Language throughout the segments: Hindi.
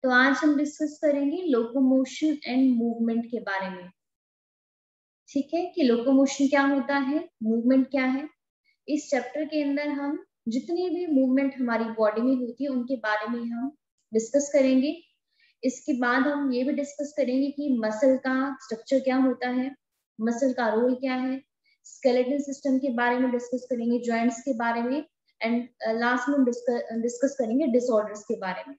तो आज हम डिस्कस करेंगे लोकोमोशन एंड मूवमेंट के बारे में। ठीक है कि लोकोमोशन क्या होता है, मूवमेंट क्या है। इस चैप्टर के अंदर हम जितनी भी मूवमेंट हमारी बॉडी में होती है उनके बारे में हम डिस्कस करेंगे। इसके बाद हम ये भी डिस्कस करेंगे कि मसल का स्ट्रक्चर क्या होता है, मसल का रोल क्या है, स्केलेटल सिस्टम के बारे में डिस्कस करेंगे, जॉइंट्स के बारे में, एंड लास्ट में हम डिस्कस करेंगे डिसऑर्डर्स के बारे में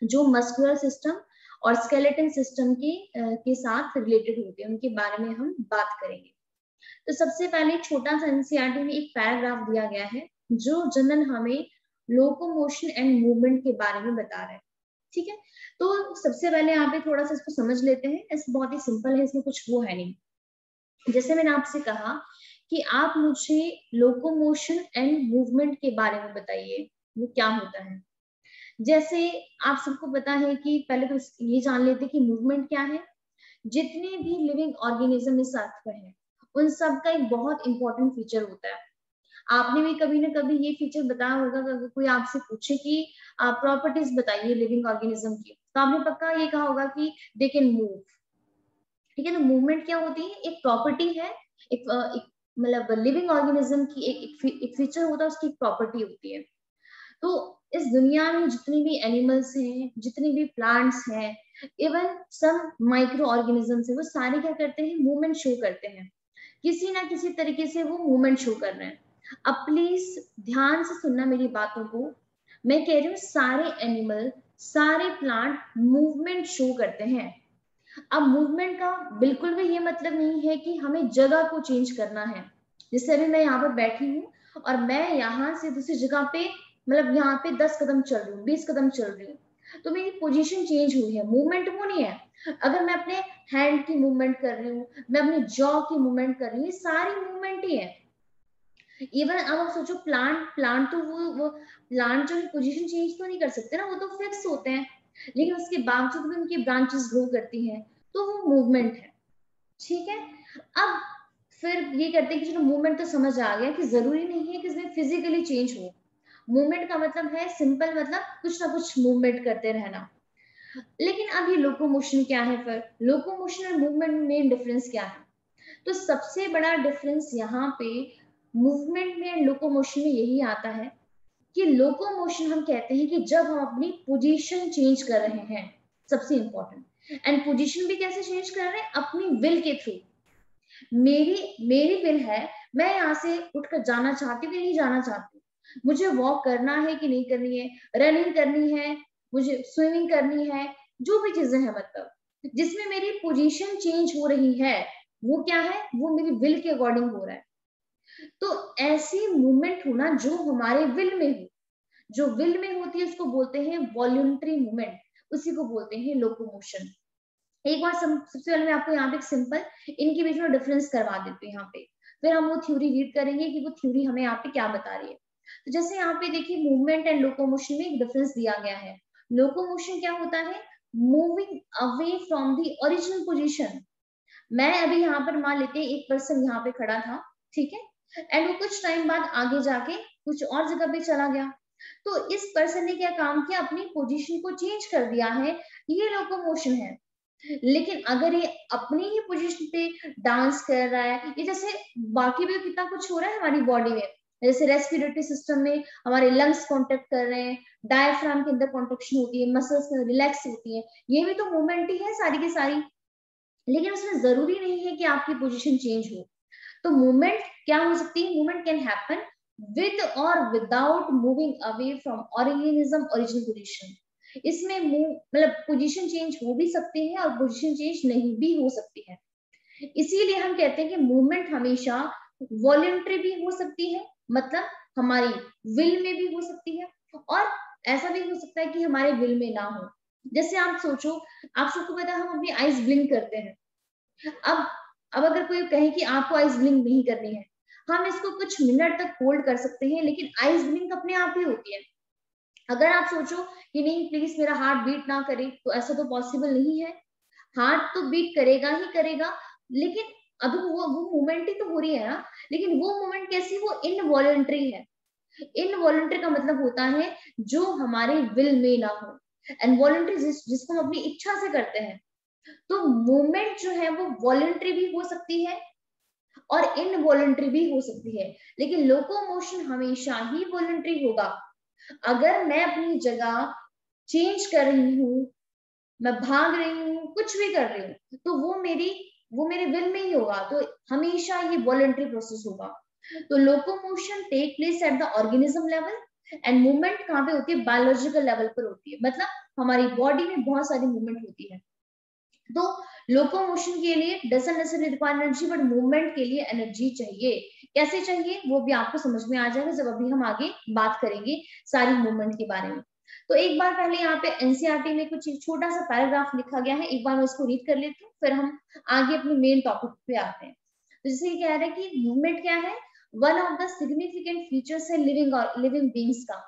जो मस्कुलर सिस्टम और स्केलेटन सिस्टम के साथ रिलेटेड होते हैं, उनके बारे में हम बात करेंगे। तो सबसे पहले छोटा सा एनसीईआरटी में एक पैराग्राफ दिया गया है जो जनरल हमें लोकोमोशन एंड मूवमेंट के बारे में बता रहा है। ठीक है, तो सबसे पहले यहाँ पे थोड़ा सा इसको समझ लेते हैं। इस बहुत ही सिंपल है, इसमें कुछ वो है नहीं। जैसे मैंने आपसे कहा कि आप मुझे लोकोमोशन एंड मूवमेंट के बारे में बताइए, वो क्या होता है। जैसे आप सबको पता है कि पहले तो ये जान लेते कि मूवमेंट क्या है। जितने भी लिविंग ऑर्गेनिज्म इस अर्थ पर है उन सब का एक बहुत इंपॉर्टेंट फीचर होता है। आपने भी कभी ना कभी ये फीचर बताया होगा कि अगर कोई आपसे पूछे कि प्रॉपर्टीज बताइए लिविंग ऑर्गेनिज्म की, तो आपने पक्का ये कहा होगा कि दे कैन मूव। ठीक है, तो मूवमेंट क्या होती है, एक प्रॉपर्टी है, एक मतलब लिविंग ऑर्गेनिज्म की एक फीचर होता है, उसकी एक प्रॉपर्टी होती है। तो इस दुनिया में जितनी भी एनिमल्स हैं, जितनी भी प्लांट्स हैं, इवन सम माइक्रो ऑर्गेनिजम्स है, वो सारे क्या करते हैं, मूवमेंट शो करते हैं। किसी ना किसी तरीके से वो मूवमेंट शो कर रहे हैं। अब प्लीज ध्यान से सुनना मेरी बातों को। मैं कह रही हूँ सारे एनिमल, सारे प्लांट मूवमेंट शो करते हैं। अब मूवमेंट का बिल्कुल भी ये मतलब नहीं है कि हमें जगह को चेंज करना है। जैसे अभी मैं यहाँ पर बैठी हूँ और मैं यहाँ से दूसरी जगह पे, मतलब यहाँ पे 10 कदम चल रही हूँ, 20 कदम चल रही हूँ, तो मेरी पोजीशन चेंज हुई है, मूवमेंट वो नहीं है। अगर मैं अपने हैंड की मूवमेंट कर रही हूँ, मैं अपने जॉ की मूवमेंट कर रही हूँ, ये सारी मूवमेंट ही है। इवन अब आप सोचो प्लांट प्लांट तो वो प्लांट जो है पोजीशन चेंज तो नहीं कर सकते ना, वो तो फिक्स होते हैं, लेकिन उसके बावजूद भी उनकी ब्रांचेस ग्रो करती हैं, तो वो मूवमेंट है। ठीक है, अब फिर ये करते हैं कि चलो मूवमेंट तो समझ आ गया कि जरूरी नहीं है कि इसमें फिजिकली चेंज हो। मूवमेंट का मतलब है सिंपल, मतलब कुछ ना कुछ मूवमेंट करते रहना। लेकिन अब ये लोकोमोशन क्या है, फिर लोकोमोशन और मूवमेंट में डिफरेंस क्या है। तो सबसे बड़ा डिफरेंस यहाँ पे मूवमेंट में एंड लोकोमोशन में यही आता है कि लोकोमोशन हम कहते हैं कि जब हम अपनी पोजीशन चेंज कर रहे हैं, सबसे इंपॉर्टेंट। एंड पोजीशन भी कैसे चेंज कर रहे हैं, अपनी विल के थ्रू। मेरी मेरी विल है, मैं यहाँ से उठकर जाना चाहती हूँ कि नहीं जाना चाहती हूँ, मुझे वॉक करना है कि नहीं करनी है, रनिंग करनी है, मुझे स्विमिंग करनी है, जो भी चीजें हैं, मतलब जिसमें मेरी पोजीशन चेंज हो रही है, वो क्या है, वो मेरी विल के अकॉर्डिंग हो रहा है। तो ऐसी मूवमेंट होना जो हमारे विल में हो, जो विल में होती है उसको बोलते हैं वॉल्यूंटरी मूवमेंट, उसी को बोलते हैं लोकोमोशन। एक बार सबसे पहले मैं आपको यहाँ पे एक सिंपल इनके बीच में डिफरेंस करवा देती हूँ यहाँ पे, फिर हम वो थ्योरी रीड करेंगे कि वो थ्योरी हमें यहाँ पे क्या बता रही है। तो जैसे यहाँ पे देखिए मूवमेंट एंड लोकोमोशन में एक डिफरेंस दिया गया है। लोकोमोशन क्या होता है, moving away from the original position. मैं अभी यहाँ पर मान लेते हैं एक पर्सन यहाँ पे खड़ा था, ठीक है, एंड वो कुछ टाइम बाद आगे जाके कुछ और जगह पे चला गया, तो इस पर्सन ने क्या काम किया, अपनी पोजीशन को चेंज कर दिया है, ये लोकोमोशन है। लेकिन अगर ये अपनी ही पोजीशन पे डांस कर रहा है, ये जैसे बाकी भी कितना कुछ हो रहा है हमारी बॉडी में, जैसे रेस्पिरेटरी सिस्टम में हमारे लंग्स कॉन्ट्रैक्ट कर रहे हैं, डायफ्राम के अंदर कॉन्ट्रैक्शन होती है, मसल्स रिलैक्स होती है, ये भी तो मूवमेंट ही है सारी की सारी। लेकिन उसमें जरूरी नहीं है कि आपकी पोजीशन चेंज हो। तो मूवमेंट क्या हो सकती है, मूवमेंट कैन हैपन विद और without moving away from organism original position. इसमें मतलब पोजीशन चेंज हो भी सकती है और पोजीशन चेंज नहीं भी हो सकती है। इसीलिए हम कहते हैं कि मूवमेंट हमेशा वॉलेंट्री भी हो सकती है, मतलब हमारी विल में भी हो सकती है, और ऐसा भी हो सकता है कि हमारे विल में ना हो। जैसे आप सोचो, आप सबको पता है हम अपनी आईज ब्लिंक करते हैं। अब अब अगर कोई कहे कि आपको आइस ब्लिंक नहीं करनी है, हम इसको कुछ मिनट तक होल्ड कर सकते हैं, लेकिन आइस ब्लिंक अपने आप ही होती है। अगर आप सोचो कि नहीं प्लीज मेरा हार्ट बीट ना करे, तो ऐसा तो पॉसिबल नहीं है। हार्ट तो बीट करेगा ही करेगा, लेकिन अभी वो मूवमेंट ही तो हो रही है ना। लेकिन वो मूवमेंट कैसी, वो इनवॉलंटरी है। इनवॉलंटरी का मतलब होता है जो हमारे विल में ना हो। एंड वॉलंटरी जिसको हम अपनी इच्छा से करते हैं। तो मूवमेंट जो है वो वॉलंटरी भी हो सकती है और इनवॉलंटरी भी हो सकती है, लेकिन लोकोमोशन हमेशा ही वॉलंटरी होगा। अगर मैं अपनी जगह चेंज कर रही हूँ, मैं भाग रही हूँ, कुछ भी कर रही हूँ, तो वो मेरे विल में ही होगा, तो हमेशा ये वॉलंटरी प्रोसेस होगा। तो locomotion take place at the organism level and movement कहाँ पे होती है, बायोलॉजिकल लेवल पर होती है, मतलब हमारी बॉडी में बहुत सारी मूवमेंट होती है। तो लोकोमोशन के लिए doesn't necessary require energy, but movement के लिए एनर्जी चाहिए। कैसे चाहिए वो भी आपको समझ में आ जाएगा जब अभी हम आगे बात करेंगे सारी मूवमेंट के बारे में। तो एक बार पहले यहाँ पे एनसीईआरटी में कुछ छोटा सा पैराग्राफ लिखा गया है, एक बार मैं इसको रीड कर लेती हूँ, फिर हम आगे अपने मेन टॉपिक पे आते हैं। तो जैसे ये कह रहा है कि मूवमेंट क्या है, one of the significant features है लिविंग बींग्स का।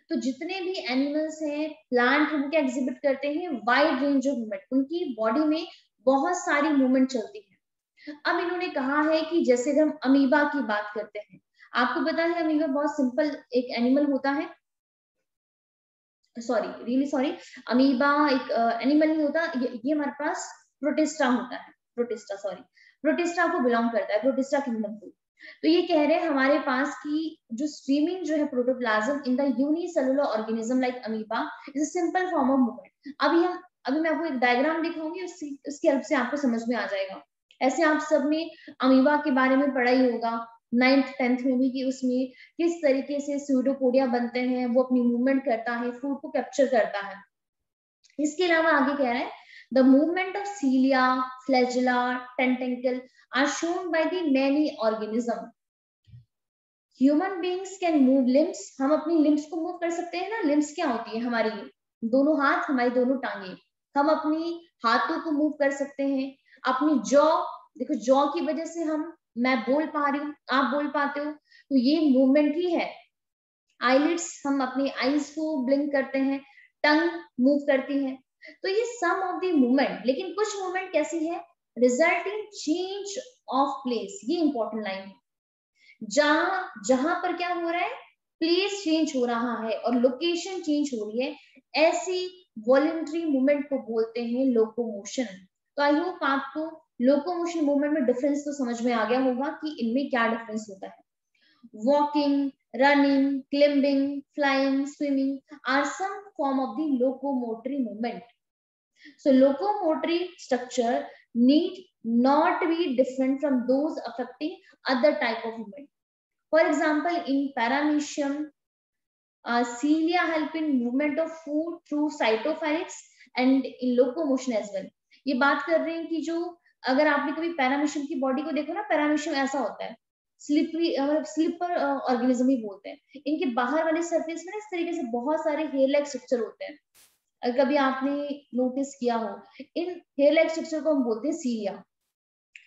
तो जितने भी एनिमल्स हैं, प्लांट हैं, वो क्या एग्जिबिट करते हैं, वाइड रेंज ऑफ मूवमेंट, उनकी बॉडी में बहुत सारी मूवमेंट चलती है। अब इन्होंने कहा है कि जैसे अगर हम अमीबा की बात करते हैं, आपको पता है अमीबा बहुत सिंपल एक एनिमल होता है, सॉरी रियली सॉरी, अमीबा एक एनिमल नहीं होता, ये हमारे पास प्रोटिस्टा होता है, प्रोटिस्टा को बिलोंग करता है, प्रोटिस्टा किंगडम को। तो ये कह रहे हैं हमारे पास की जो स्ट्रीमिंग जो है protoplasm in the unicellular organism like amoeba is a simple form of movement. अभी मैं आपको एक डायग्राम दिखाऊंगी, उसकी हेल्प से आपको समझ में आ जाएगा। ऐसे आप सबने अमीबा के बारे में पढ़ा ही होगा 9th-10th में भी, कि उसमें किस तरीके से स्यूडोपोडिया बनते हैं, वो अपनी मूवमेंट करता है, फूड को कैप्चर करता है। इसके अलावा आगे कह रहा है the movement of cilia, flagella, tentacle are shown by the many organism. Human beings can move limbs, हम अपनी लिम्स को मूव कर सकते हैं ना। लिम्स क्या होती है, हमारी दोनों हाथ, हमारी दोनों टांगे, हम अपनी हाथों को मूव कर सकते हैं। अपनी जॉ, देखो जॉ की वजह से मैं बोल पा रही हूँ, आप बोल पाते हो, तो ये मूवमेंट ही है। आईलिड्स, हम अपनी आईज को ब्लिंक करते हैं, टंग मूव करती है। तो ये सम ऑफ द मूवमेंट, लेकिन कुछ मूवमेंट कैसी है, result in change of place, ये इंपॉर्टेंट लाइन है। जहां जहां पर क्या हो रहा है, प्लेस चेंज हो रहा है और लोकेशन चेंज हो रही है, ऐसी वॉलंटरी मूवमेंट को बोलते हैं लोकोमोशन। तो आई होप आपको लोकोमोशन मूवमेंट में डिफरेंस तो समझ में आ गया होगा कि इनमें क्या डिफरेंस होता है। Walking, running, climbing, flying, swimming are some form of the locomotory movement. So locomotory structure need not be different from those affecting other type of movement. For example, in paramecium, cilia help in movement of food through cytophagics and in locomotion as well. ये बात कर रहे हैं कि जो, अगर आपने कभी पैरामिशियम की बॉडी को देखो ना, पैरामिशियम ऐसा होता है, स्लिपरी मतलब स्लिपर ऑर्गेनिज्म ही बोलते हैं। इनके बाहर वाले सरफेस में ना इस तरीके से बहुत सारे हेयर लाइक स्ट्रक्चर होते हैं, अगर कभी आपने नोटिस किया हो, इन हेयर लाइक स्ट्रक्चर को हम बोलते हैं सीलिया।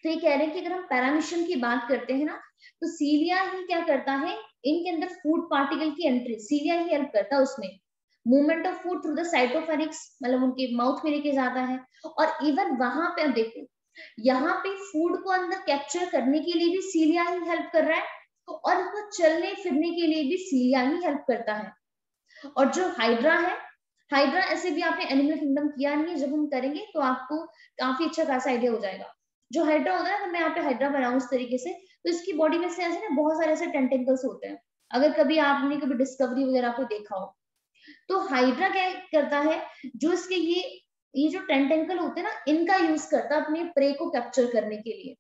तो ये कह रहे हैं कि अगर हम पैरामिशियम की बात करते हैं ना, तो सीलिया ही क्या करता है, इनके अंदर फूड पार्टिकल की एंट्री सीलिया ही हेल्प करता है उसमें। Movement of food through the cytopharynx, मतलब उनके माउथ में लेके जाता है। और इवन वहां पे अब देखो, यहाँ पे फूड को अंदर कैप्चर करने के लिए भी सीलिया ही हेल्प कर रहा है, और उसको चलने फिरने के लिए भी सीलिया ही हेल्प करता है। और जो हाइड्रा है, हाइड्रा ऐसे भी आपने एनिमल किंगडम किया नहीं है, जब हम करेंगे तो आपको काफी अच्छा खासा आइडिया हो जाएगा। जो हाइड्रा होता है ना, मैं यहाँ पे हाइड्रा बनाऊं इस तरीके से, तो इसकी बॉडी में से ऐसे ना बहुत सारे ऐसे टेंटेकल्स होते हैं। अगर कभी आपने कभी डिस्कवरी वगैरह को देखा हो, तो हाइड्रा क्या करता है, जो इसके ये जो टेंटेकल होते हैं ना, इनका यूज करता है अपने प्रे को कैप्चर करने के लिए,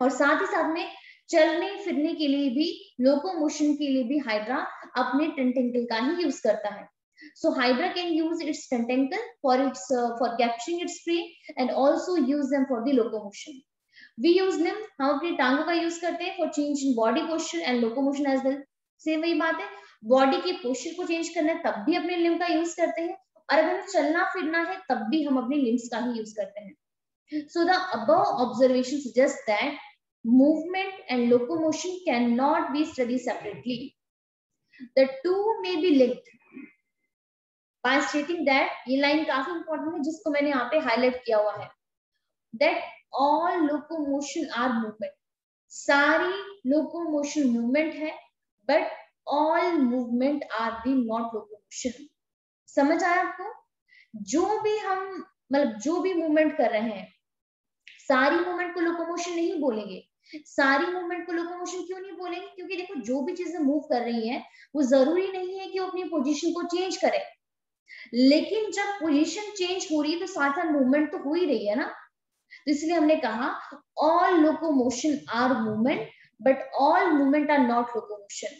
और साथ ही साथ में चलने फिरने के लिए भी, लोकोमोशन के लिए भी हाइड्रा अपने टेंटेकल का ही यूज करता है। So Hydra can use its tentacle for capturing its prey and also use them for the locomotion. We use limb, हम अपनी टांगों का यूज करते हैं for change in body posture and locomotion as well. Same वही बात है, बॉडी के पोस्चर को चेंज करना है तब भी अपने लिम्ब का यूज करते हैं, और अगर चलना फिरना है तब भी हम अपने लिम्स का ही यूज करते हैं। So the above observation suggests that movement and locomotion cannot be studied separately. The two may be linked by stating that, ये लाइन काफी इंपॉर्टेंट है जिसको मैंने यहाँ पे हाईलाइट किया हुआ है, that all locomotion are movement. सारी लोकोमोशन मूवमेंट है, but all movement are the not locomotion. समझ आया आपको? जो भी हम मतलब जो भी मूवमेंट कर रहे हैं, सारी मूवमेंट को लोकोमोशन नहीं बोलेंगे। सारी मूवमेंट को लोकोमोशन क्यों नहीं बोलेंगे? क्योंकि देखो जो भी चीजें मूव कर रही है वो जरूरी नहीं है कि वो अपनी पोजीशन को चेंज करे, लेकिन जब पोजीशन चेंज हो रही है तो साथ साथ मूवमेंट तो हो ही रही है ना। तो इसलिए हमने कहा all locomotion are movement but all movement are not locomotion,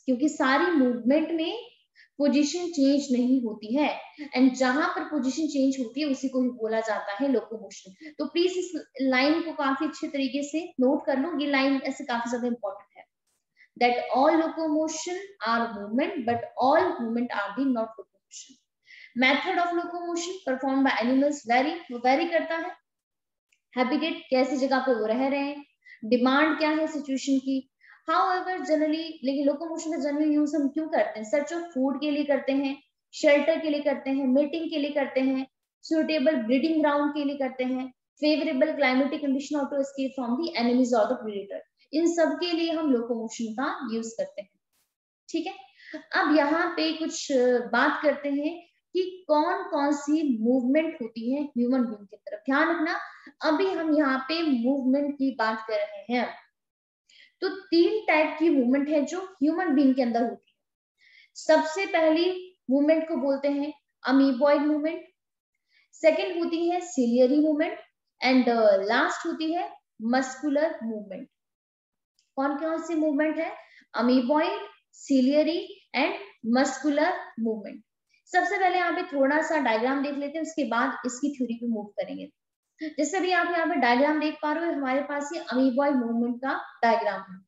क्योंकि सारी मूवमेंट में पोजीशन चेंज नहीं होती है, एंड जहां पर पोजीशन चेंज होती है उसी को ही बोला जाता है लोकोमोशन। तो प्लीज इस लाइन को काफी अच्छे तरीके से नोट कर लो, ये लाइन ऐसे काफी ज्यादा इंपॉर्टेंट है, that all locomotion are movement but all movement are the not locomotion. Method of locomotion perform by animals vary करता है, हैबिटेट कैसी जगह पे वो रह रहे हैं, डिमांड क्या है सिचुएशन की। हाउएवर जनरली, लेकिन लोकोमोशन का जनरल यूज हम क्यों करते हैं? सर्च ऑफ फूड के लिए करते हैं, शेल्टर के लिए करते हैं, मीटिंग के लिए करते हैं, सुटेबल ब्रीडिंग ग्राउंड के लिए करते हैं, फेवरेबल क्लाइमेटिक कंडीशन और to escape from the enemies और द प्रेडेटर, इन सब के लिए हम लोकोमोशन का यूज करते हैं। ठीक है, अब यहाँ पे कुछ बात करते हैं कि कौन कौन सी मूवमेंट होती है ह्यूमन बीइंग की तरफ। ध्यान रखना, अभी हम यहाँ पे मूवमेंट की बात कर रहे हैं, तो 3 टाइप की मूवमेंट है जो ह्यूमन बीइंग के अंदर होती है। सबसे पहली मूवमेंट को बोलते हैं अमीबॉइड मूवमेंट, सेकेंड होती है सिलियरी मूवमेंट, एंड लास्ट होती है मस्कुलर मूवमेंट। कौन कौन सी मूवमेंट है? Amoeboid, ciliary and muscular movement. सबसे पहले यहाँ पे थोड़ा सा डायग्राम देख लेते हैं, उसके बाद इसकी थ्योरी पे मूव करेंगे। जैसे भी आप यहाँ पे डायग्राम देख पा रहे हो, हमारे पास ये अमीबॉइड मूवमेंट का डायग्राम है।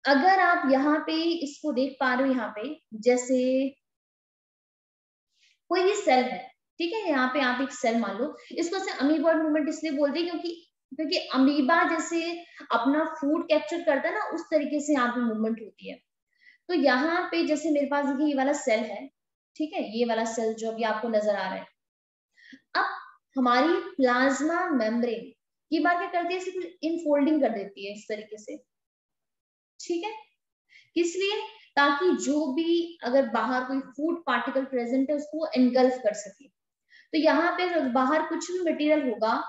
अगर आप यहाँ पे इसको देख पा रहे हो, यहाँ पे जैसे कोई भी सेल है, ठीक है, यहाँ पे आप एक सेल मान लो, इसको से अमीबॉइड मूवमेंट इसलिए बोलते हैं क्योंकि अमीबा जैसे अपना फूड कैप्चर करता है ना, उस तरीके से यहाँ पे मूवमेंट होती है। तो यहाँ पे जैसे मेरे पास देखिए ये वाला सेल है, ठीक है, ये वाला सेल जो अभी आपको नजर आ रहा है। अब हमारी प्लाज्मा मेम्ब्रेन की बात क्या करती है, इसे इनफोल्डिंग कर देती है इस तरीके से, ठीक है, किस लिए? ताकि जो भी अगर बाहर कोई फूड पार्टिकल प्रेजेंट है उसको एनगल्फ कर सके। तो यहाँ पे बाहर कुछ भी मटेरियल होगा,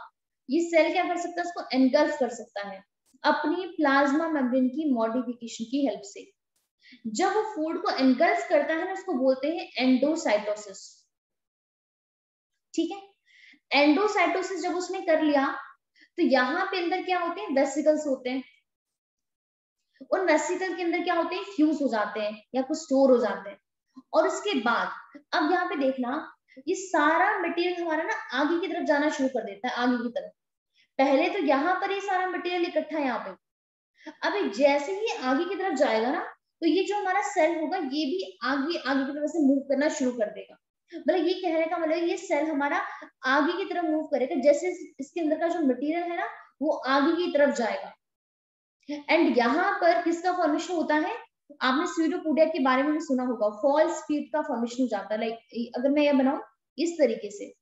ये सेल क्या कर सकता है, उसको एनगल्फ कर सकता है अपनी प्लाज्मा मेम्ब्रेन की मॉडिफिकेशन की हेल्प से। जब वो फूड को एनगल्फ करता है ना, उसको बोलते हैं एंडोसाइटोसिस, ठीक है। एंडोसाइटोसिस जब उसने कर लिया तो यहाँ पे अंदर क्या होते हैं, वेसिकल्स होते हैं, उन वेसिकल के अंदर क्या होते हैं, फ्यूज हो जाते हैं या कुछ स्टोर हो जाते हैं। और उसके बाद अब यहाँ पे देखना, ये सारा मटेरियल हमारा ना आगे की तरफ जाना शुरू कर देता है, आगे की तरफ। पहले तो यहाँ पर ये सारा मटेरियल इकट्ठा है यहाँ पे, अब जैसे ही आगे की तरफ जाएगा ना, तो ये जो हमारा सेल होगा ये भी आगे आगे की तरफ से मूव करना शुरू कर देगा। मतलब ये कहने का मतलब ये सेल हमारा आगे की तरफ मूव करेगा, जैसे इसके अंदर का जो मटेरियल है ना वो आगे की तरफ जाएगा। एंड यहाँ पर किसका फॉर्मेशन होता है, आपने स्यूडोपोडिया के बारे में भी सुना होगा, फॉल्स स्पीड का फॉर्मेशन हो जाता है। लाइक अगर मैं ये बनाऊं इस तरीके से,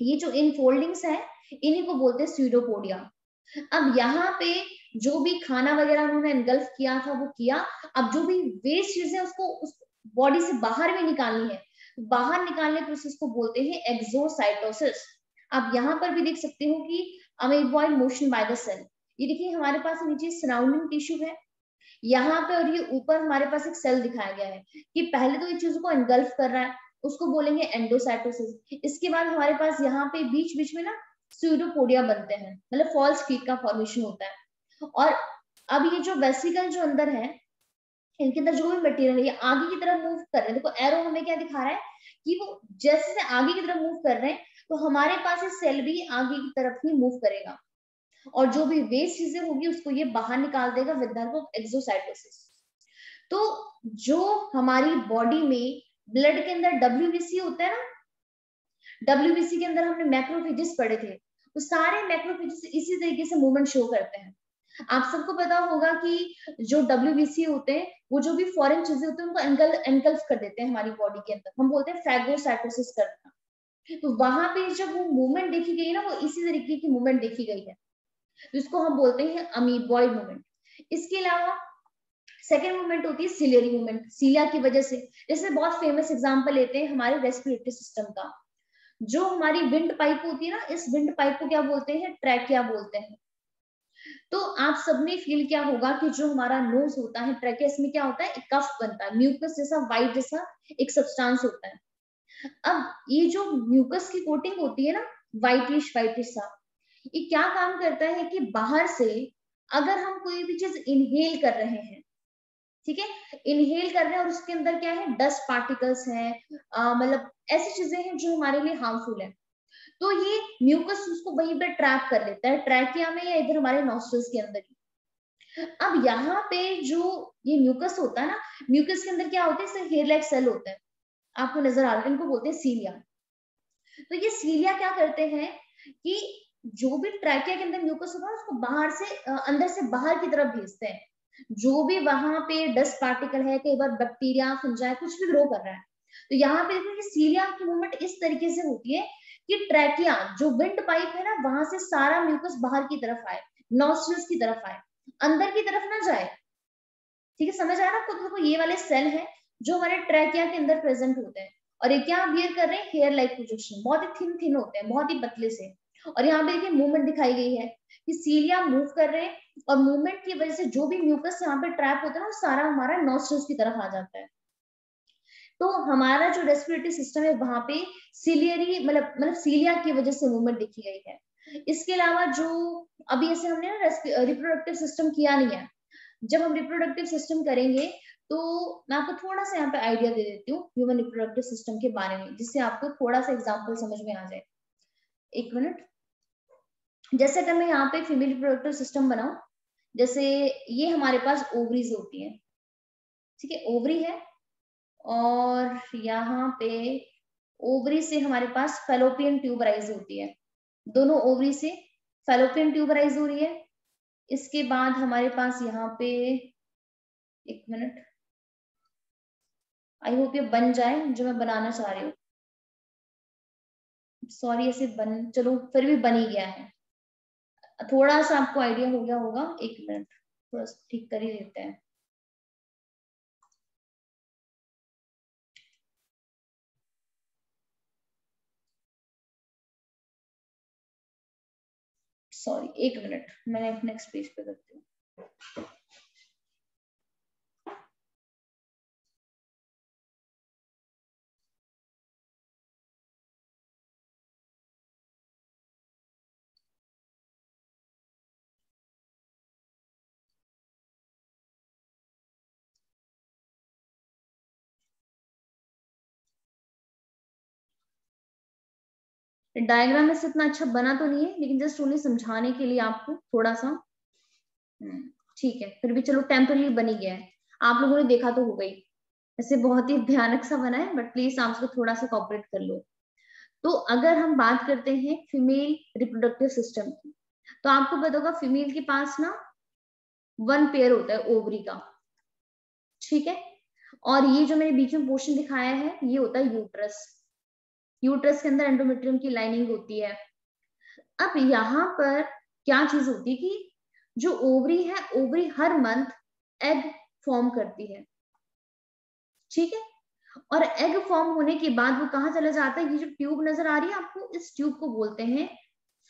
ये जो इनफोल्डिंग्स है इन्हीं को बोलते हैं स्यूडोपोडिया। अब यहाँ पे जो भी खाना वगैरह उन्होंने एनगल्फ किया था वो किया, अब जो भी वेस्ट चीजें उसको उस बॉडी से बाहर भी निकालनी है, बाहर निकालने प्रोसेस को बोलते हैं एक्सोसाइटोसिस। आप यहाँ पर भी देख सकते हो कि amoeboid motion by the cell, ये देखिए हमारे पास नीचे सराउंडिंग टिश्यू है यहाँ पे, और ये ऊपर हमारे पास एक सेल दिखाया गया है कि पहले तो ये चीजों को एनगल्फ कर रहा है, उसको बोलेंगे एंडोसाइटोसिस। इसके बाद हमारे पास यहाँ पे बीच बीच में ना स्यूडोपोडिया बनते हैं, मतलब फॉल्स स्पीड का फॉर्मेशन होता है। और अब ये जो वेसिकल जो अंदर है, इनके अंदर जो भी मटेरियल है ये आगे की तरफ मूव कर रहे हैं। देखो एरो हमें क्या दिखा रहा है कि वो जैसे आगे की तरफ मूव कर रहे हैं, तो हमारे पास ये सेल भी आगे की तरफ ही मूव करेगा, और जो भी वेस्ट चीजें होगी उसको ये बाहर निकाल देगा with the help of exocytosis. तो जो हमारी बॉडी में ब्लड के अंदर डब्ल्यूबीसी होता है ना, डब्ल्यूबीसी के अंदर हमने मैक्रोफेजेस पढ़े थे, तो सारे मैक्रोफेजेस इसी तरीके से मूवमेंट शो करते हैं। आप सबको पता होगा कि जो डब्ल्यूबीसी होते हैं वो जो भी फॉरेन चीजें होती है उनको एनगल्फ कर देते हैं हमारी बॉडी के अंदर, हम बोलते हैं फैगोसाइटोसिस करना। तो वहां पे जब वो मूवमेंट देखी गई ना, वो इसी तरीके की मूवमेंट देखी गई है, तो इसको हम बोलते हैं अमीबॉइड मूवमेंट। इसके अलावा सेकेंड मूवमेंट होती है सिलियरी मूवमेंट, सीलिया की वजह से। जैसे बहुत फेमस एग्जांपल लेते हैं हमारे रेस्पिरेटरी सिस्टम का, जो हमारी विंड पाइप होती है ना, इस विंड पाइप को क्या बोलते हैं, ट्रैकिया बोलते हैं। तो आप सबने फील किया होगा कि जो हमारा नोज होता है, ट्रैकिया, इसमें क्या होता है, एक कफ बनता है, म्यूकस जैसा व्हाइट जैसा एक सब्सटेंस होता है। अब ये जो म्यूकस की कोटिंग होती है ना, व्हाइटिश व्हाइटिश सा, ये क्या काम करता है कि बाहर से अगर हम कोई भी चीज इनहेल कर रहे हैं, ठीक है, इनहेल कर रहे हैं और उसके अंदर क्या है, डस्ट पार्टिकल्स हैं, मतलब ऐसी चीजें हैं जो हमारे लिए हार्मफुल है, तो ये म्यूकस उसको वहीं पे ट्रैप कर लेता है, ट्रैकिया में या इधर हमारे नॉस्ट्रल्स के अंदर ही। अब यहाँ पे जो ये म्यूकस होता है ना, म्यूकस के अंदर क्या होता है, इससे हेयर लाइक सेल होते हैं, आपको नजर आ रहा है, इनको बोलते हैं सीलिया। तो ये सीलिया क्या करते हैं कि जो भी ट्रैकिया के अंदर म्यूकस होता है उसको बाहर से अंदर से बाहर की तरफ भेजते हैं, जो भी वहां पे डस्ट पार्टिकल है, कई बार बैक्टीरिया फंजाई कुछ भी ग्रो कर रहा है। तो यहाँ पे देखो, सीलिया की मूवमेंट इस तरीके से होती है कि ट्रैकिया जो विंड पाइप है ना, वहां से सारा म्यूकस बाहर की तरफ आए, नॉस्ट्रल्स की तरफ आए, अंदर की तरफ ना जाए। ठीक है, समझ आ रहा है आपको? देखो ये वाले सेल है जो हमारे ट्रैकिया के अंदर प्रेजेंट होते हैं, और ये क्या बियर कर रहे हैं, हेयर लाइक प्रोजेक्शन, बहुत ही थिन थिन होते हैं, बहुत ही पतले से। और यहाँ पे देखिए मूवमेंट दिखाई गई है कि सीलिया मूव कर रहे हैं, और मूवमेंट की वजह से जो भी म्यूकस यहाँ पे ट्रैप होता है ना, वो सारा हमारा नॉस्ट्रल्स की तरफ आ जाता है। तो हमारा जो रेस्पिरेटरी सिस्टम है वहां पे सीलियरी मतलब सीलिया की वजह से मूवमेंट दिखी गई है। इसके अलावा जो अभी ऐसे हमने ना रिप्रोडक्टिव सिस्टम किया नहीं है, जब हम रिप्रोडक्टिव सिस्टम करेंगे तो मैं आपको थोड़ा सा यहाँ पे आइडिया दे देती हूँ ह्यूमन रिप्रोडक्टिव सिस्टम के बारे में, जिससे आपको थोड़ा सा एग्जांपल समझ में आ जाए। एक मिनट। जैसे अगर मैं यहाँ पे फीमेल रिप्रोडक्टिव सिस्टम बनाऊं, जैसे ये हमारे पास ओवरीज होती है, ठीक है, ओवरी है, और यहाँ पे ओवरी से हमारे पास फेलोपियन ट्यूब राइज होती है, दोनों ओवरी से फेलोपियन ट्यूब राइज हो रही है। इसके बाद हमारे पास यहाँ पे, एक मिनट, आई होप ये बन जाए जो मैं बनाना चाह रही हूँ। सॉरी, ऐसे बन, चलो फिर भी बन ही गया है, थोड़ा सा आपको आइडिया हो गया होगा। एक मिनट, थोड़ा सा ठीक कर ही देते हैं। सॉरी, एक मिनट, मैं नेक्स्ट पेज पे करती हूँ। डायग्राम में से इतना अच्छा बना तो नहीं है, लेकिन जस्ट उन्हें समझाने के लिए आपको थोड़ा सा, ठीक है, फिर भी चलो टेम्पररी बन ही गया है, आप लोगों ने देखा तो हो गई। ऐसे बहुत ही भयानक सा बना है, बट प्लीज आप उसको थोड़ा सा कॉपरेट कर लो। तो अगर हम बात करते हैं फीमेल रिप्रोडक्टिव सिस्टम की, तो आपको पता होगा फीमेल के पास ना वन पेयर होता है ओवरी का, ठीक है, और ये जो मैंने बीच में पोर्शन दिखाया है ये होता है यूट्रस। यूट्रस के अंदर एंडोमेट्रियम की लाइनिंग होती है। अब यहाँ पर क्या चीज होती है कि जो ओवरी है, ओवरी हर मंथ एग फॉर्म करती है, ठीक है, और एग फॉर्म होने के बाद वो कहाँ चला जाता है, ये जो ट्यूब नजर आ रही है आपको, इस ट्यूब को बोलते हैं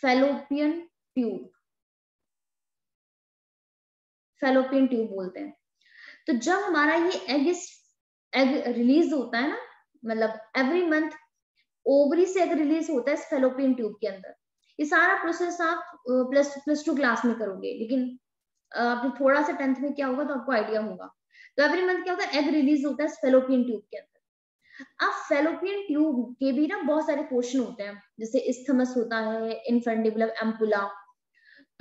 फेलोपियन ट्यूब, फेलोपियन ट्यूब बोलते हैं। तो जब हमारा ये एग रिलीज होता है ना, मतलब एवरी मंथ ओवरी से एग रिलीज होता है इस फेलोपियन ट्यूब के अंदर। ये सारा प्रोसेस आप प्लस टू क्लास में करोगे, लेकिन आपने थोड़ा सा 10th में क्या होगा तो आपको आइडिया होगा। तो एवरी मंथ क्या होता है, एग रिलीज होता है फेलोपियन ट्यूब के अंदर। अब फेलोपियन ट्यूब के भी ना बहुत सारे पोर्शन होते हैं, जैसे इस्थमस होता है, इन्फेंडिबुलम एम्पुला।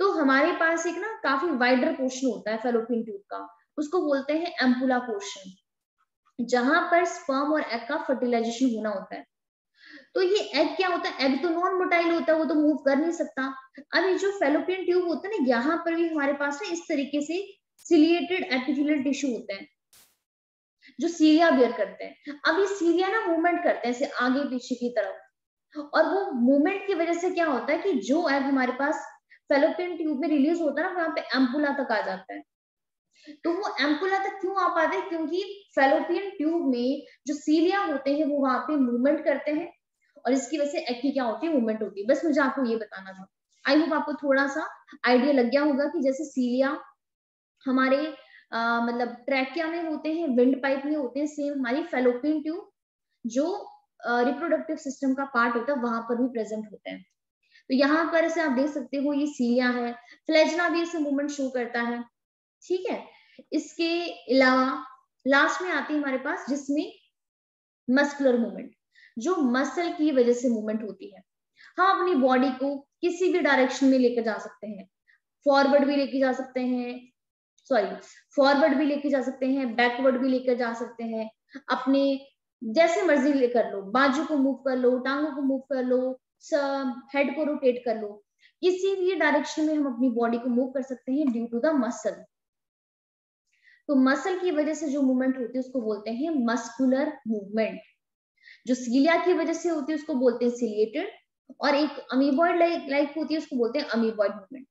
तो हमारे पास एक ना काफी वाइडर पोर्शन होता है फेलोपियन ट्यूब का, उसको बोलते हैं एम्पुला पोर्शन, जहां पर स्पर्म और एग का फर्टिलाइजेशन होना होता है। तो ये एग क्या होता है, एग तो नॉन मोटाइल होता है, वो तो मूव कर नहीं सकता। अब ये जो फेलोपियन ट्यूब होता है ना, यहाँ पर भी हमारे पास ना इस तरीके से सिलिएटेड एपिथेलियल टिश्यू होते हैं जो सीलिया बियर करते हैं। अब ये सीलिया ना मूवमेंट करते हैं ऐसे आगे पीछे की तरफ, और वो मूवमेंट की वजह से क्या होता है कि जो एग हमारे पास फेलोपियन ट्यूब में रिलीज होता है ना, वहां पे एम्पुला तक आ जाता है। तो वो एम्पुला तक क्यों आ पाते हैं? क्योंकि फेलोपियन ट्यूब में जो सीलिया होते हैं वो वहां पे मूवमेंट करते हैं और इसकी वजह से एग की क्या होती है, मूवमेंट होती है। बस मुझे आपको ये बताना था। आई होप आपको थोड़ा सा आइडिया लग गया होगा कि जैसे सीलिया हमारे मतलब ट्रैकिया में होते हैं, विंड पाइप में होते हैं, सेम हमारी फेलोपियन ट्यूब जो रिप्रोडक्टिव सिस्टम का पार्ट होता है वहां पर भी प्रेजेंट होते हैं। तो यहाँ पर से आप देख सकते हो ये सीलिया है, फ्लेजना भी इसे मूवमेंट शो करता है, ठीक है। इसके अलावा लास्ट में आती है हमारे पास जिसमें मस्कुलर मूवमेंट, जो मसल की वजह से मूवमेंट होती है। हम अपनी बॉडी को किसी भी डायरेक्शन में लेकर जा सकते हैं, फॉरवर्ड भी लेके जा सकते हैं, सॉरी फॉरवर्ड भी लेके जा सकते हैं, बैकवर्ड भी लेकर जा सकते हैं, अपने जैसे मर्जी ले कर लो, बाजू को मूव कर लो, टांगों को मूव कर लो, हेड को रोटेट कर लो, किसी भी डायरेक्शन में हम अपनी बॉडी को मूव कर सकते हैं ड्यू टू द मसल। तो मसल की वजह से जो मूवमेंट होती है उसको बोलते हैं मस्कुलर मूवमेंट। जो सीलिया की वजह से होती है उसको बोलते हैं सिलिएटेड, और एक अमीबॉइड लाइक होती है उसको बोलते हैं अमीबॉइड मूवमेंट।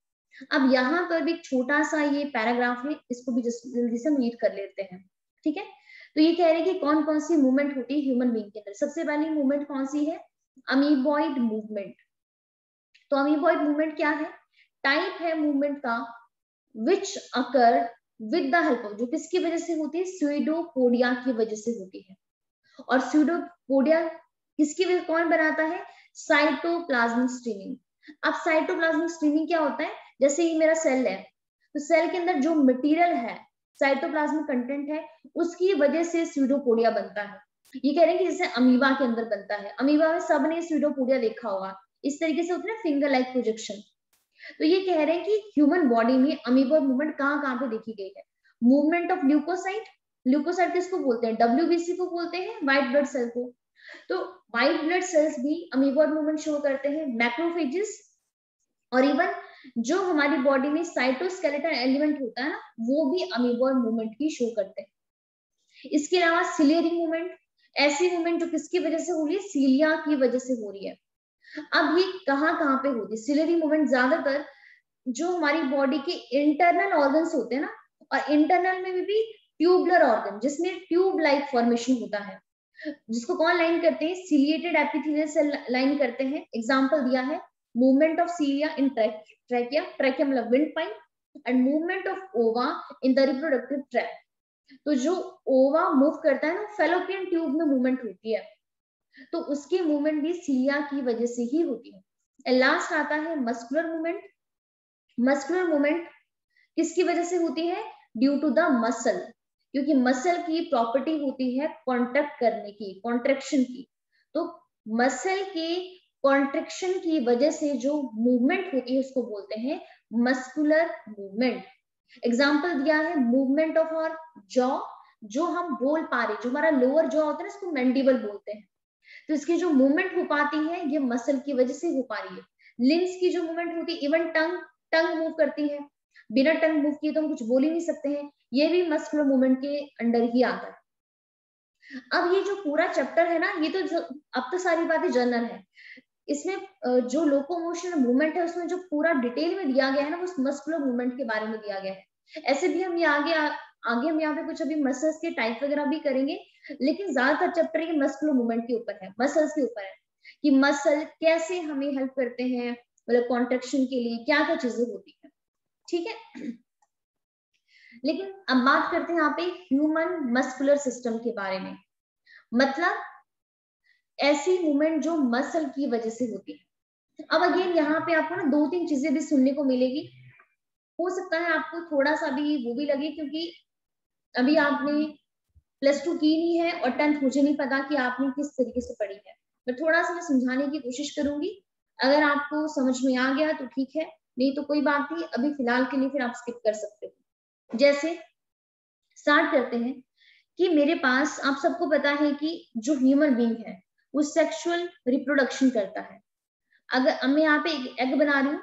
अब यहाँ पर भी छोटा सा ये पैराग्राफ है, इसको भी जल्दी से हम रीड कर लेते हैं, ठीक है। तो ये कह रहे हैं कि कौन कौन सी मूवमेंट होती है ह्यूमन बीइंग के अंदर। सबसे पहली मूवमेंट कौन सी है, अमीबॉइड मूवमेंट। तो अमीबॉइड मूवमेंट क्या है, टाइप है मूवमेंट का which occur with the help of, जो किसकी वजह से होती है, स्यूडोपोडिया की वजह से होती है। और स्यूडोपोडिया किसकी वजह, कौन बनाता है, साइटोप्लाज्मिक स्ट्रीमिंग। अब साइटोप्लाज्मिक स्ट्रीमिंग क्या होता है, जैसे ये मेरा सेल है, तो सेल के अंदर जो मटेरियल है, साइटोप्लाज्मिक कंटेंट है, उसकी वजह से स्यूडोपोडिया बनता है। ये कह रहे हैं कि जैसे अमीबा के अंदर बनता है, अमीबा में सबने स्यूडोपोडिया देखा होगा, इस तरीके से होता है फिंगर लाइक प्रोजेक्शन। तो ये कह रहे हैं कि ह्यूमन बॉडी में अमीबा मूवमेंट कहाँ कहाँ पे देखी गई है, मूवमेंट ऑफ ल्यूकोसाइट, ल्यूकोसाइट किसको बोलते हैं, डब्ल्यूबीसी को बोलते हैं, व्हाइट ब्लड सेल को। तो व्हाइट ब्लड सेल्स भी अमीबॉइड मूवमेंट शो करते हैं, मैक्रोफेजेस, और इवन जो हमारी बॉडी में साइटोस्केलेटन एलिमेंट होता है ना, वो भी अमीबॉइड मूवमेंट की शो करते हैं। इसके अलावा सिलियरी मूवमेंट, ऐसी मूवमेंट जो किसकी वजह से हो रही है, सीलिया की वजह से हो रही है। अब ये कहाँ कहाँ पे होती है सिलियरी मूवमेंट, ज्यादातर जो हमारी बॉडी के इंटरनल ऑर्गन्स होते हैं ना, और इंटरनल में भी ट्यूबुलर ऑर्गन जिसमें ट्यूब लाइक फॉर्मेशन होता है, जिसको कौन लाइन करते हैं, सिलिएटेड एपिथेलियल सेल लाइन करते हैं। एग्जांपल दिया है movement of cilia in trachea, trachea मतलब wind pipe, and movement of ova in the reproductive tract. तो जो ओवा मूव करता है ना, फेलोपियन ट्यूब में मूवमेंट होती है, तो उसकी मूवमेंट भी सीलिया की वजह से ही होती है। लास्ट आता है मस्कुलर मूवमेंट। मस्कुलर मूवमेंट किसकी वजह से होती है, ड्यू टू द मसल, क्योंकि मसल की प्रॉपर्टी होती है कॉन्ट्रैक्ट करने की, कॉन्ट्रेक्शन की। तो मसल के कॉन्ट्रेक्शन की वजह से जो मूवमेंट होती है उसको बोलते हैं मस्कुलर मूवमेंट। एग्जाम्पल दिया है मूवमेंट ऑफ आवर जॉ, जो हम बोल पा रहे, जो हमारा लोअर जॉ होता है ना, इसको मैंडिबल बोलते हैं। तो इसकी जो मूवमेंट हो पाती है ये मसल की वजह से हो पा रही है। लिम्स की जो मूवमेंट होती है, इवन टंग, टंग मूव करती है, बिना टंग मूव किए तो हम कुछ बोल ही नहीं सकते हैं, ये भी मस्कुलर मूवमेंट के अंडर ही आता है। अब ये जो पूरा चैप्टर है ना, ये तो अब तो सारी बातें जनरल है, इसमें जो लोकोमोशन मूवमेंट है उसमें जो पूरा डिटेल में दिया गया है ना, वो मस्कुलर मूवमेंट के बारे में दिया गया है। ऐसे भी हम ये आगे हम यहाँ पे कुछ अभी मसल्स के टाइप वगैरह भी करेंगे, लेकिन ज्यादातर चैप्टर ये मस्कुलर मूवमेंट के ऊपर है, मसल्स के ऊपर है, कि मसल कैसे हमें हेल्प करते हैं, मतलब कॉन्ट्रेक्शन के लिए क्या क्या चीजें होती है, ठीक है। लेकिन अब बात करते हैं यहाँ पे ह्यूमन मस्कुलर सिस्टम के बारे में, मतलब ऐसी मूवमेंट जो मसल की वजह से होती है। अब अगेन यहाँ पे आपको ना दो तीन चीजें भी सुनने को मिलेगी, हो सकता है आपको थोड़ा सा भी वो भी लगे, क्योंकि अभी आपने +2 की नहीं है और 10th मुझे नहीं पता कि आपने किस तरीके से पढ़ी है। मैं थोड़ा सा मैं समझाने की कोशिश करूंगी, अगर आपको समझ में आ गया तो ठीक है, नहीं तो कोई बात नहीं, अभी फिलहाल के लिए फिर आप स्किप कर सकते हो। जैसे स्टार्ट करते हैं कि मेरे पास, आप सबको पता है कि जो ह्यूमन बीइंग है वो सेक्सुअल रिप्रोडक्शन करता है। अगर मैं यहाँ पे एक एग बना रही हूँ,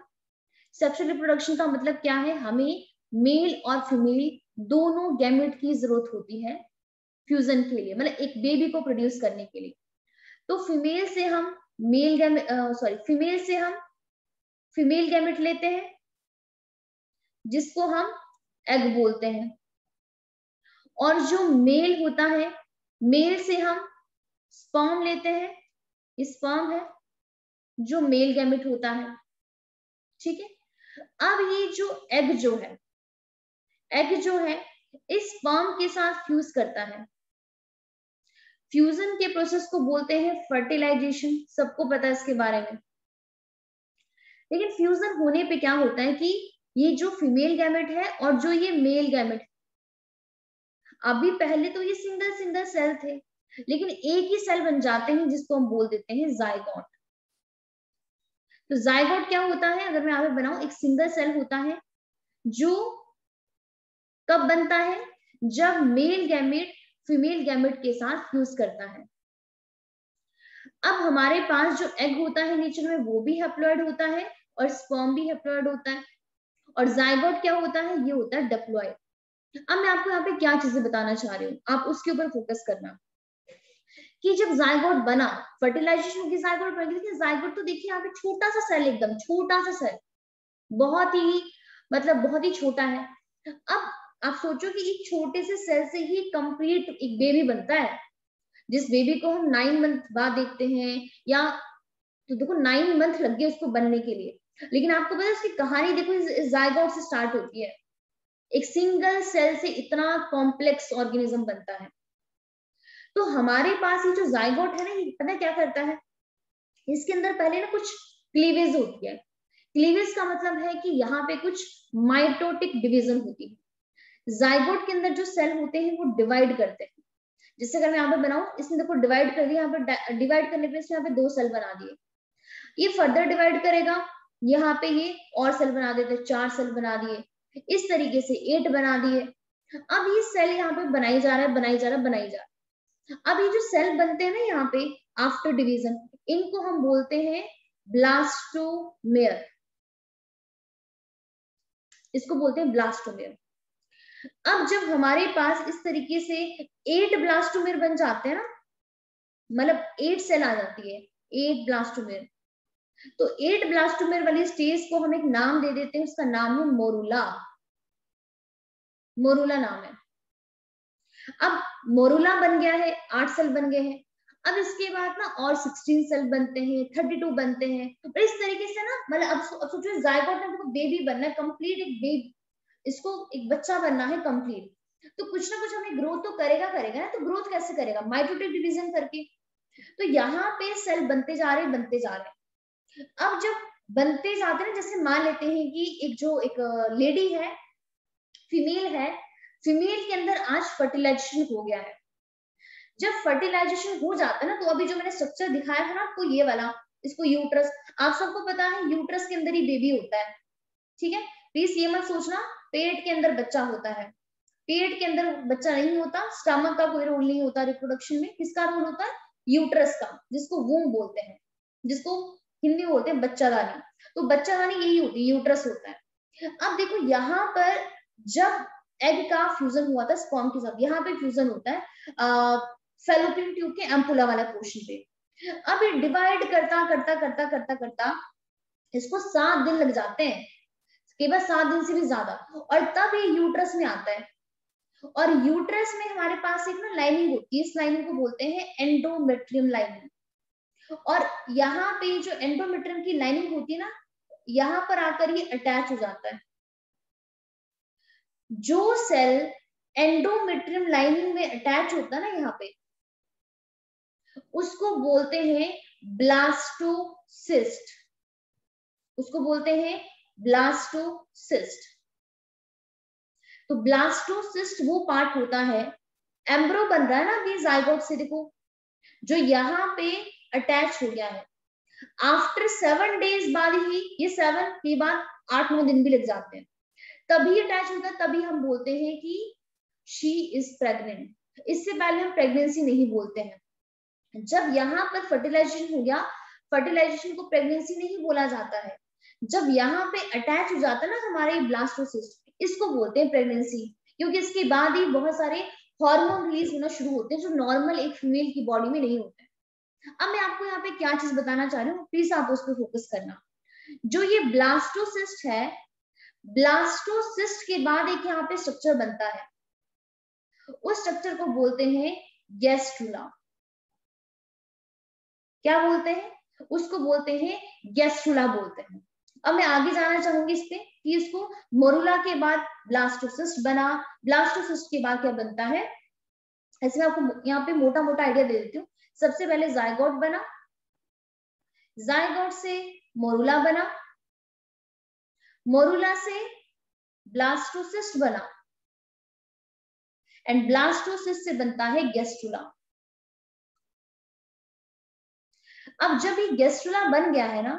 सेक्सुअल रिप्रोडक्शन का मतलब क्या है, हमें मेल और फीमेल दोनों गैमेट की जरूरत होती है फ्यूजन के लिए, मतलब एक बेबी को प्रोड्यूस करने के लिए। तो फीमेल से हम फीमेल गैमेट लेते हैं जिसको हम एग बोलते हैं, और जो मेल होता है, मेल से हम स्पर्म लेते हैं, स्पर्म है जो मेल गैमेट होता है, ठीक है। अब ये जो एग जो है, एग जो है इस स्पर्म के साथ फ्यूज करता है। फ्यूजन के प्रोसेस को बोलते हैं फर्टिलाइजेशन, सबको पता है इसके बारे में। लेकिन फ्यूजन होने पे क्या होता है कि ये जो फीमेल गैमेट है और जो ये मेल गैमेट, अभी पहले तो ये सिंगल सिंगल सेल थे, लेकिन एक ही सेल बन जाते हैं जिसको हम बोल देते हैं जाइगोट। तो जाइगोट क्या होता है, अगर मैं यहाँ पे बनाऊं, एक सिंगल सेल होता है जो कब बनता है, जब मेल गैमेट फीमेल गैमेट के साथ फ्यूज करता है। अब हमारे पास जो एग होता है नेचर में वो भी हैप्लॉइड होता है और स्पर्म भी हैप्लॉइड होता है, और जाइगोट क्या होता है, ये होता है डिप्लॉइड। अब मैं आपको यहाँ पे क्या चीजें बताना चाह रही हूँ, आप उसके ऊपर फोकस करना कि जब जाइगोट बना, फर्टिलाइजेशन की जाइगोट बन गई, जाइगोट तो देखिए यहाँ पे छोटा सा सेल, एकदम छोटा सा सेल, बहुत ही मतलब बहुत ही छोटा है। अब आप सोचो कि एक छोटे से सेल से ही कंप्लीट एक बेबी बनता है, जिस बेबी को हम 9 मंथ बाद देखते हैं, या तो देखो 9 मंथ लग गए उसको बनने के लिए, लेकिन आपको पता है उसकी कहानी देखो इस जाइगोट से स्टार्ट होती है। एक सिंगल सेल से इतना कॉम्प्लेक्स ऑर्गेनिज्म बनता है। तो हमारे पास ये जो जाइगोट है ना, ये पता क्या करता है, इसके अंदर पहले ना कुछ क्लीवेज होती है। क्लीवेज का मतलब है कि यहाँ पे कुछ माइटोटिक डिवीजन होती है। जाइगोट के अंदर जो सेल होते हैं वो डिवाइड करते हैं। जैसे अगर मैं यहाँ पे बनाऊं, इसने देखो डिवाइड कर दिया, यहाँ पे डिवाइड करने पे इसने यहाँ पे 2 सेल बना दिए। ये फर्दर डिवाइड करेगा, यहाँ पे ये और सेल बना देते, 4 सेल बना दिए, इस तरीके से 8 बना दिए। अब ये सेल यहाँ पे बनाई जा रहा है, बनाई जा रहा है, बनाई जा रहा है। अब ये जो सेल बनते हैं ना यहाँ पे आफ्टर डिवीजन, इनको हम बोलते हैं ब्लास्टोमेयर, इसको बोलते हैं ब्लास्टोमेयर। अब जब हमारे पास इस तरीके से 8 ब्लास्टोमेयर बन जाते हैं ना, मतलब 8 सेल आ जाती है, 8 ब्लास्टोमेयर, तो 8 ब्लास्टोमेयर वाली स्टेज को हम एक नाम दे देते हैं, उसका नाम है मोरूला। मोरूला नाम है। अब मोरूला बन गया है, 8 सेल बन गए हैं। अब इसके बाद ना और 16 सेल बनते हैं, 32 बनते हैं, तो इस तरीके से ना, मतलब अब सोचो जाइगोट में देखो बेबी बनना है कंप्लीट, एक बेबी, इसको एक बच्चा बनना है कंप्लीट, तो कुछ ना कुछ हमें ग्रोथ तो करेगा करेगा ना। तो ग्रोथ कैसे करेगा, माइटोटिक डिवीजन करके। तो यहाँ पे सेल बनते जा रहे हैं, बनते जा रहे हैं। अब जब बनते जाते हैं, जैसे मान लेते हैं कि एक लेडी है, फीमेल है, फीमेल के अंदर आज फर्टिलाइजेशन हो गया है। जब फर्टिलाइजेशन हो जाता है ना, तो अभी जो मैंने स्ट्रक्चर दिखाया था ना आपको, ये वाला, इसको यूट्रस, आप सबको पता है यूट्रस के अंदर ही बेबी होता है, ठीक है। प्लीज ये मत सोचना पेट के अंदर बच्चा होता है, पेट के अंदर बच्चा नहीं होता, स्टमक का कोई रोल नहीं होता रिप्रोडक्शन में। किसका रोल होता है, यूट्रस का, जिसको वूम बोलते हैं, जिसको हिंदी में बोलते हैं बच्चादानी। तो बच्चादानी यही होती है, यूट्रस होता है। अब देखो यहाँ पर जब एग का फ्यूजन हुआ था स्पर्म के साथ, यहाँ पे फ्यूजन होता है फैलोपियन ट्यूब के एम्पुला वाला पोर्शन पे। अब ये डिवाइड करता करता करता करता करता इसको 7 दिन लग जाते हैं, केवल 7 दिन से भी ज्यादा, और तब ये यूट्रस में आता है। और यूट्रस में हमारे पास एक ना लाइनिंग होती है, इस लाइनिंग को बोलते हैं एंडोमेट्रियम लाइनिंग। और यहाँ पे जो एंडोमेट्रियम की लाइनिंग होती है ना, यहाँ पर आकर ये अटैच हो जाता है। जो सेल एंडोमेट्रियम लाइनिंग में अटैच होता है ना यहाँ पे, उसको बोलते हैं ब्लास्टोसिस्ट, उसको बोलते हैं ब्लास्टोसिस्ट। तो ब्लास्टोसिस्ट वो पार्ट होता है, एम्ब्रो बन रहा है ना अभी जाइगोट से, देखो जो यहाँ पे अटैच हो गया है। आफ्टर 7 डेज बाद ही, ये 7 के बाद 8-9 दिन भी लग जाते हैं, तभी अटैच होता है, तभी हम बोलते हैं कि शी इज प्रेग्नेंट। इससे पहले हम प्रेगनेंसी नहीं बोलते हैं। जब यहाँ पर फर्टिलाइजेशन हो गया, फर्टिलाइजेशन को प्रेगनेंसी नहीं बोला जाता है। जब यहाँ पे अटैच हो जाता है ना हमारे ब्लास्टोसिस्ट, इसको बोलते हैं प्रेगनेंसी, क्योंकि इसके बाद ही बहुत सारे हार्मोन रिलीज होना शुरू होते हैं जो नॉर्मल एक फीमेल की बॉडी में नहीं होते। अब मैं आपको यहाँ पे क्या चीज बताना चाह रही हूँ, प्लीज आप उस पर फोकस करना। जो ये ब्लास्टोसिस्ट है, ब्लास्टोसिस्ट के बाद एक यहाँ पे स्ट्रक्चर बनता है, उस स्ट्रक्चर को बोलते हैं गैस्ट्रुला। क्या बोलते हैं? उसको बोलते हैं गैस्ट्रुला बोलते हैं। अब मैं आगे जाना चाहूंगी इस पे कि इसको मोरुला के बाद ब्लास्टोसिस्ट बना, ब्लास्टोसिस्ट के बाद क्या बनता है, ऐसे मैं आपको यहाँ पे मोटा मोटा आइडिया दे देती हूँ। सबसे पहले जायगोट बना, जायगोट से मोरुला बना, मोरुला से ब्लास्टोसिस्ट बना, एंड ब्लास्टोसिस्ट से बनता है गैस्ट्रुला। अब जब ये गैस्ट्रुला बन गया है ना,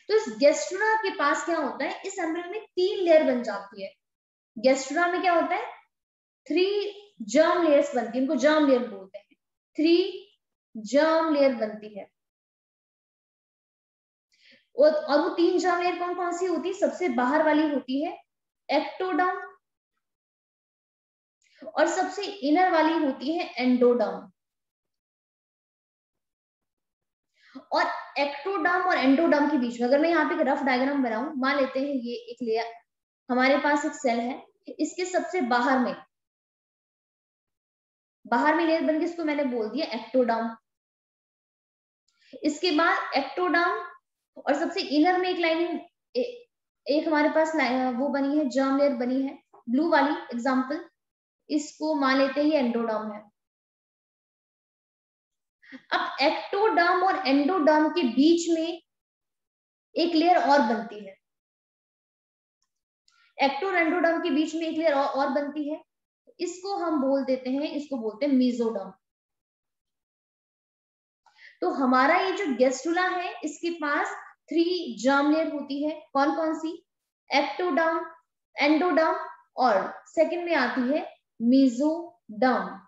तो इस गैस्ट्रुला के पास क्या होता है, इस एम्ब्रियो में 3 लेयर बन जाती है। गैस्ट्रुला में क्या होता है, 3 जर्म लेयर्स बनती है, इनको जर्म लेयर बोलते हैं। 3 जर्म लेयर बनती है, और वो 3 जर्म लेयर कौन कौन सी होती है? सबसे बाहर वाली होती है एक्टोडर्म, और सबसे इनर वाली होती है एंडोडर्म। और एक्टोडर्म और एंडोडर्म के बीच में अगर मैं यहाँ पे एक रफ डायग्राम बनाऊं, मान लेते हैं ये एक लेयर, हमारे पास एक सेल है, इसके सबसे बाहर में लेयर बन के इसको मैंने बोल दिया एक्टोडर्म। इसके बाद एक्टोडर्म और सबसे इनर में एक लाइनिंग, एक हमारे पास वो बनी है, जर्म लेयर बनी है ब्लू वाली एग्जांपल, इसको मान लेते हैं एंडोडर्म है। अब एक्टोडर्म और एंडोडर्म के बीच में एक लेयर और बनती है, एक्टो और एंडोडर्म के बीच में एक लेयर और बनती है, इसको हम बोल देते हैं, इसको बोलते हैं मेसोडर्म। तो हमारा ये जो गैस्ट्रुला है, इसके पास 3 जर्म लेयर होती है, कौन कौन सी? एक्टोडर्म, एंडोडर्म, और सेकंड में आती है मेसोडर्म।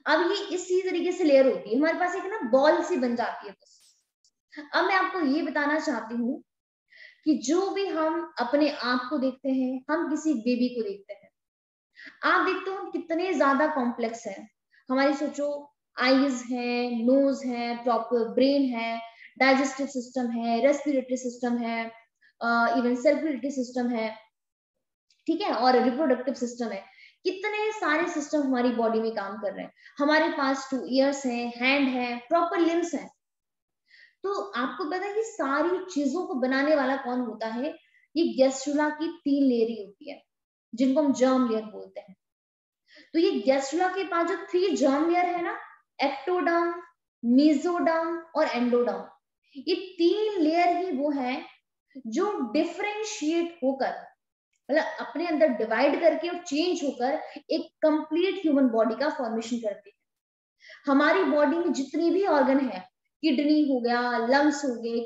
अब ये इसी तरीके से लेयर होती है, हमारे पास एक ना बॉल सी बन जाती है बस। अब मैं आपको ये बताना चाहती हूँ कि जो भी हम अपने आप को देखते हैं, हम किसी बेबी को देखते हैं, आप देखते हो कितने ज्यादा कॉम्प्लेक्स है हमारी, सोचो आईज है, नोज है, प्रॉपर ब्रेन है, डाइजेस्टिव सिस्टम है, रेस्पिरेटरी सिस्टम है, इवन सर्कुलेटरी सिस्टम है, ठीक है, और रिप्रोडक्टिव सिस्टम है। कितने सारे सिस्टम हमारी बॉडी में काम कर रहे हैं। हमारे पास 2 ईयर्स है, हैंड है, प्रॉपर लिम्स है। तो आपको पता है कि सारी चीजों को बनाने वाला कौन होता है? ये गैस्ट्रुला की 3 लेयर ही होती है, जिनको हम जर्म लेयर बोलते हैं। तो ये गैस्ट्रुला के पास जो 3 जर्म लेयर है ना, एक्टोडर्म, मेसोडर्म और एंडोडर्म, ये 3 लेयर ही वो है जो डिफरेंशिएट होकर, मतलब अपने अंदर डिवाइड करके और चेंज होकर एक कंप्लीट ह्यूमन बॉडी का फॉर्मेशन करती है। हमारी बॉडी में जितनी भी ऑर्गन है, किडनी हो गया, लंग्स हो गए,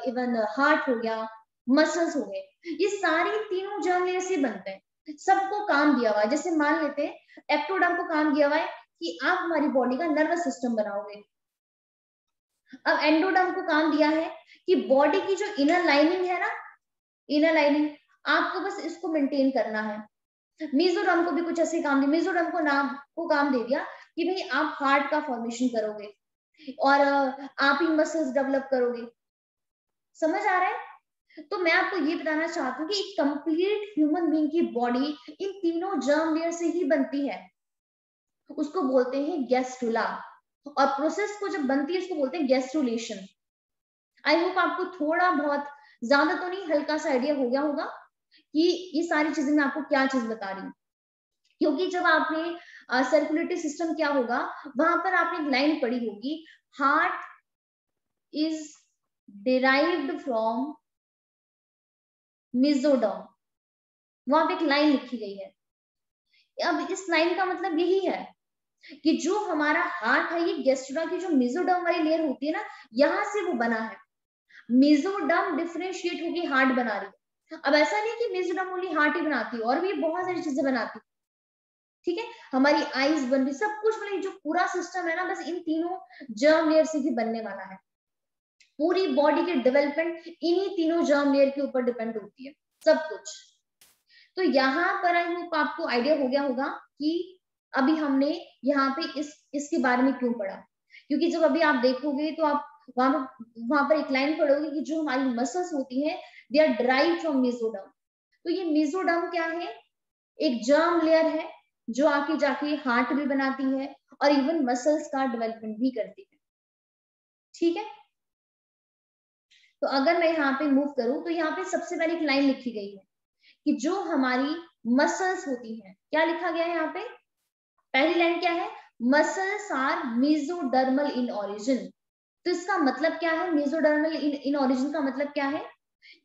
इवन हार्ट हो गया, मसल्स हो गए, ये सारी तीनों जर्म लेयर से बनते हैं। सबको काम दिया हुआ है, जैसे मान लेते हैं एक्टोडर्म को काम दिया हुआ है कि आप हमारी बॉडी का नर्वस सिस्टम बनाओगे। अब एंडोडर्म को काम दिया है कि बॉडी की जो इनर लाइनिंग है ना, इनर लाइनिंग, आपको बस इसको मेंटेन करना है। मेसोडर्म को भी कुछ ऐसे काम दिया, मेसोडर्म को काम दे दिया कि भाई आप हार्ट का फॉर्मेशन करोगे और आप ही मसल्स डेवलप करोगे। समझ आ रहा है? तो मैं आपको ये बताना चाहती हूँ कि एक कंप्लीट ह्यूमन बीइंग की बॉडी इन तीनों जर्म लेयर से ही बनती है, उसको बोलते हैं गैस्ट्रुला, और प्रोसेस को जब बनती है उसको बोलते हैं गैस्ट्रुलेशन। आई होप आपको थोड़ा बहुत, ज्यादा तो नहीं, हल्का सा आइडिया हो गया होगा कि ये सारी चीजें मैं आपको क्या चीज बता रही हूँ। क्योंकि जब आपने सर्कुलेटरी सिस्टम क्या होगा, वहां पर आपने एक लाइन पढ़ी होगी, heart is derived from mesoderm, वहां पे एक लाइन लिखी गई है। अब इस लाइन का मतलब यही है कि जो हमारा हार्ट है, ये गैस्ट्रुला की जो मेसोडर्म वाली लेयर होती है ना, यहाँ से वो बना है। मेसोडर्म डिफरेंशिएट होगी हार्ट बना रही है। अब ऐसा नहीं कि मेसोडर्म ओनली हार्ट ही बनाती है, और भी बहुत सारी चीजें बनाती है, ठीक है, हमारी आईज बन रही, सब कुछ, मतलब जो पूरा सिस्टम है ना, बस इन तीनों जर्म लेयर से ही बनने वाला है। पूरी बॉडी की डेवलपमेंट इन्हीं तीनों जर्म लेयर के ऊपर डिपेंड होती है, सब कुछ। तो यहाँ पर आई होप आपको आइडिया हो गया होगा कि अभी हमने यहाँ पे इसके बारे में क्यों पढ़ा। क्योंकि जब अभी आप देखोगे तो आप वहां पर एक लाइन पढ़ोगे कि जो हमारी मसल्स होती हैं, they are derived from mesoderm. तो ये मेसोडर्म क्या है? एक जर्म लेयर है जो आके जाके हार्ट भी बनाती है और इवन मसल्स का डेवलपमेंट भी करती है। ठीक है, तो अगर मैं यहाँ पे मूव करूं तो यहाँ पे सबसे पहले एक लाइन लिखी गई है कि जो हमारी मसल्स होती हैं, क्या लिखा गया है यहाँ पे, पहली लाइन क्या है, muscles are mesodermal in origin. तो इसका मतलब क्या है, मेसोडर्मल इन ओरिजिन का मतलब क्या है,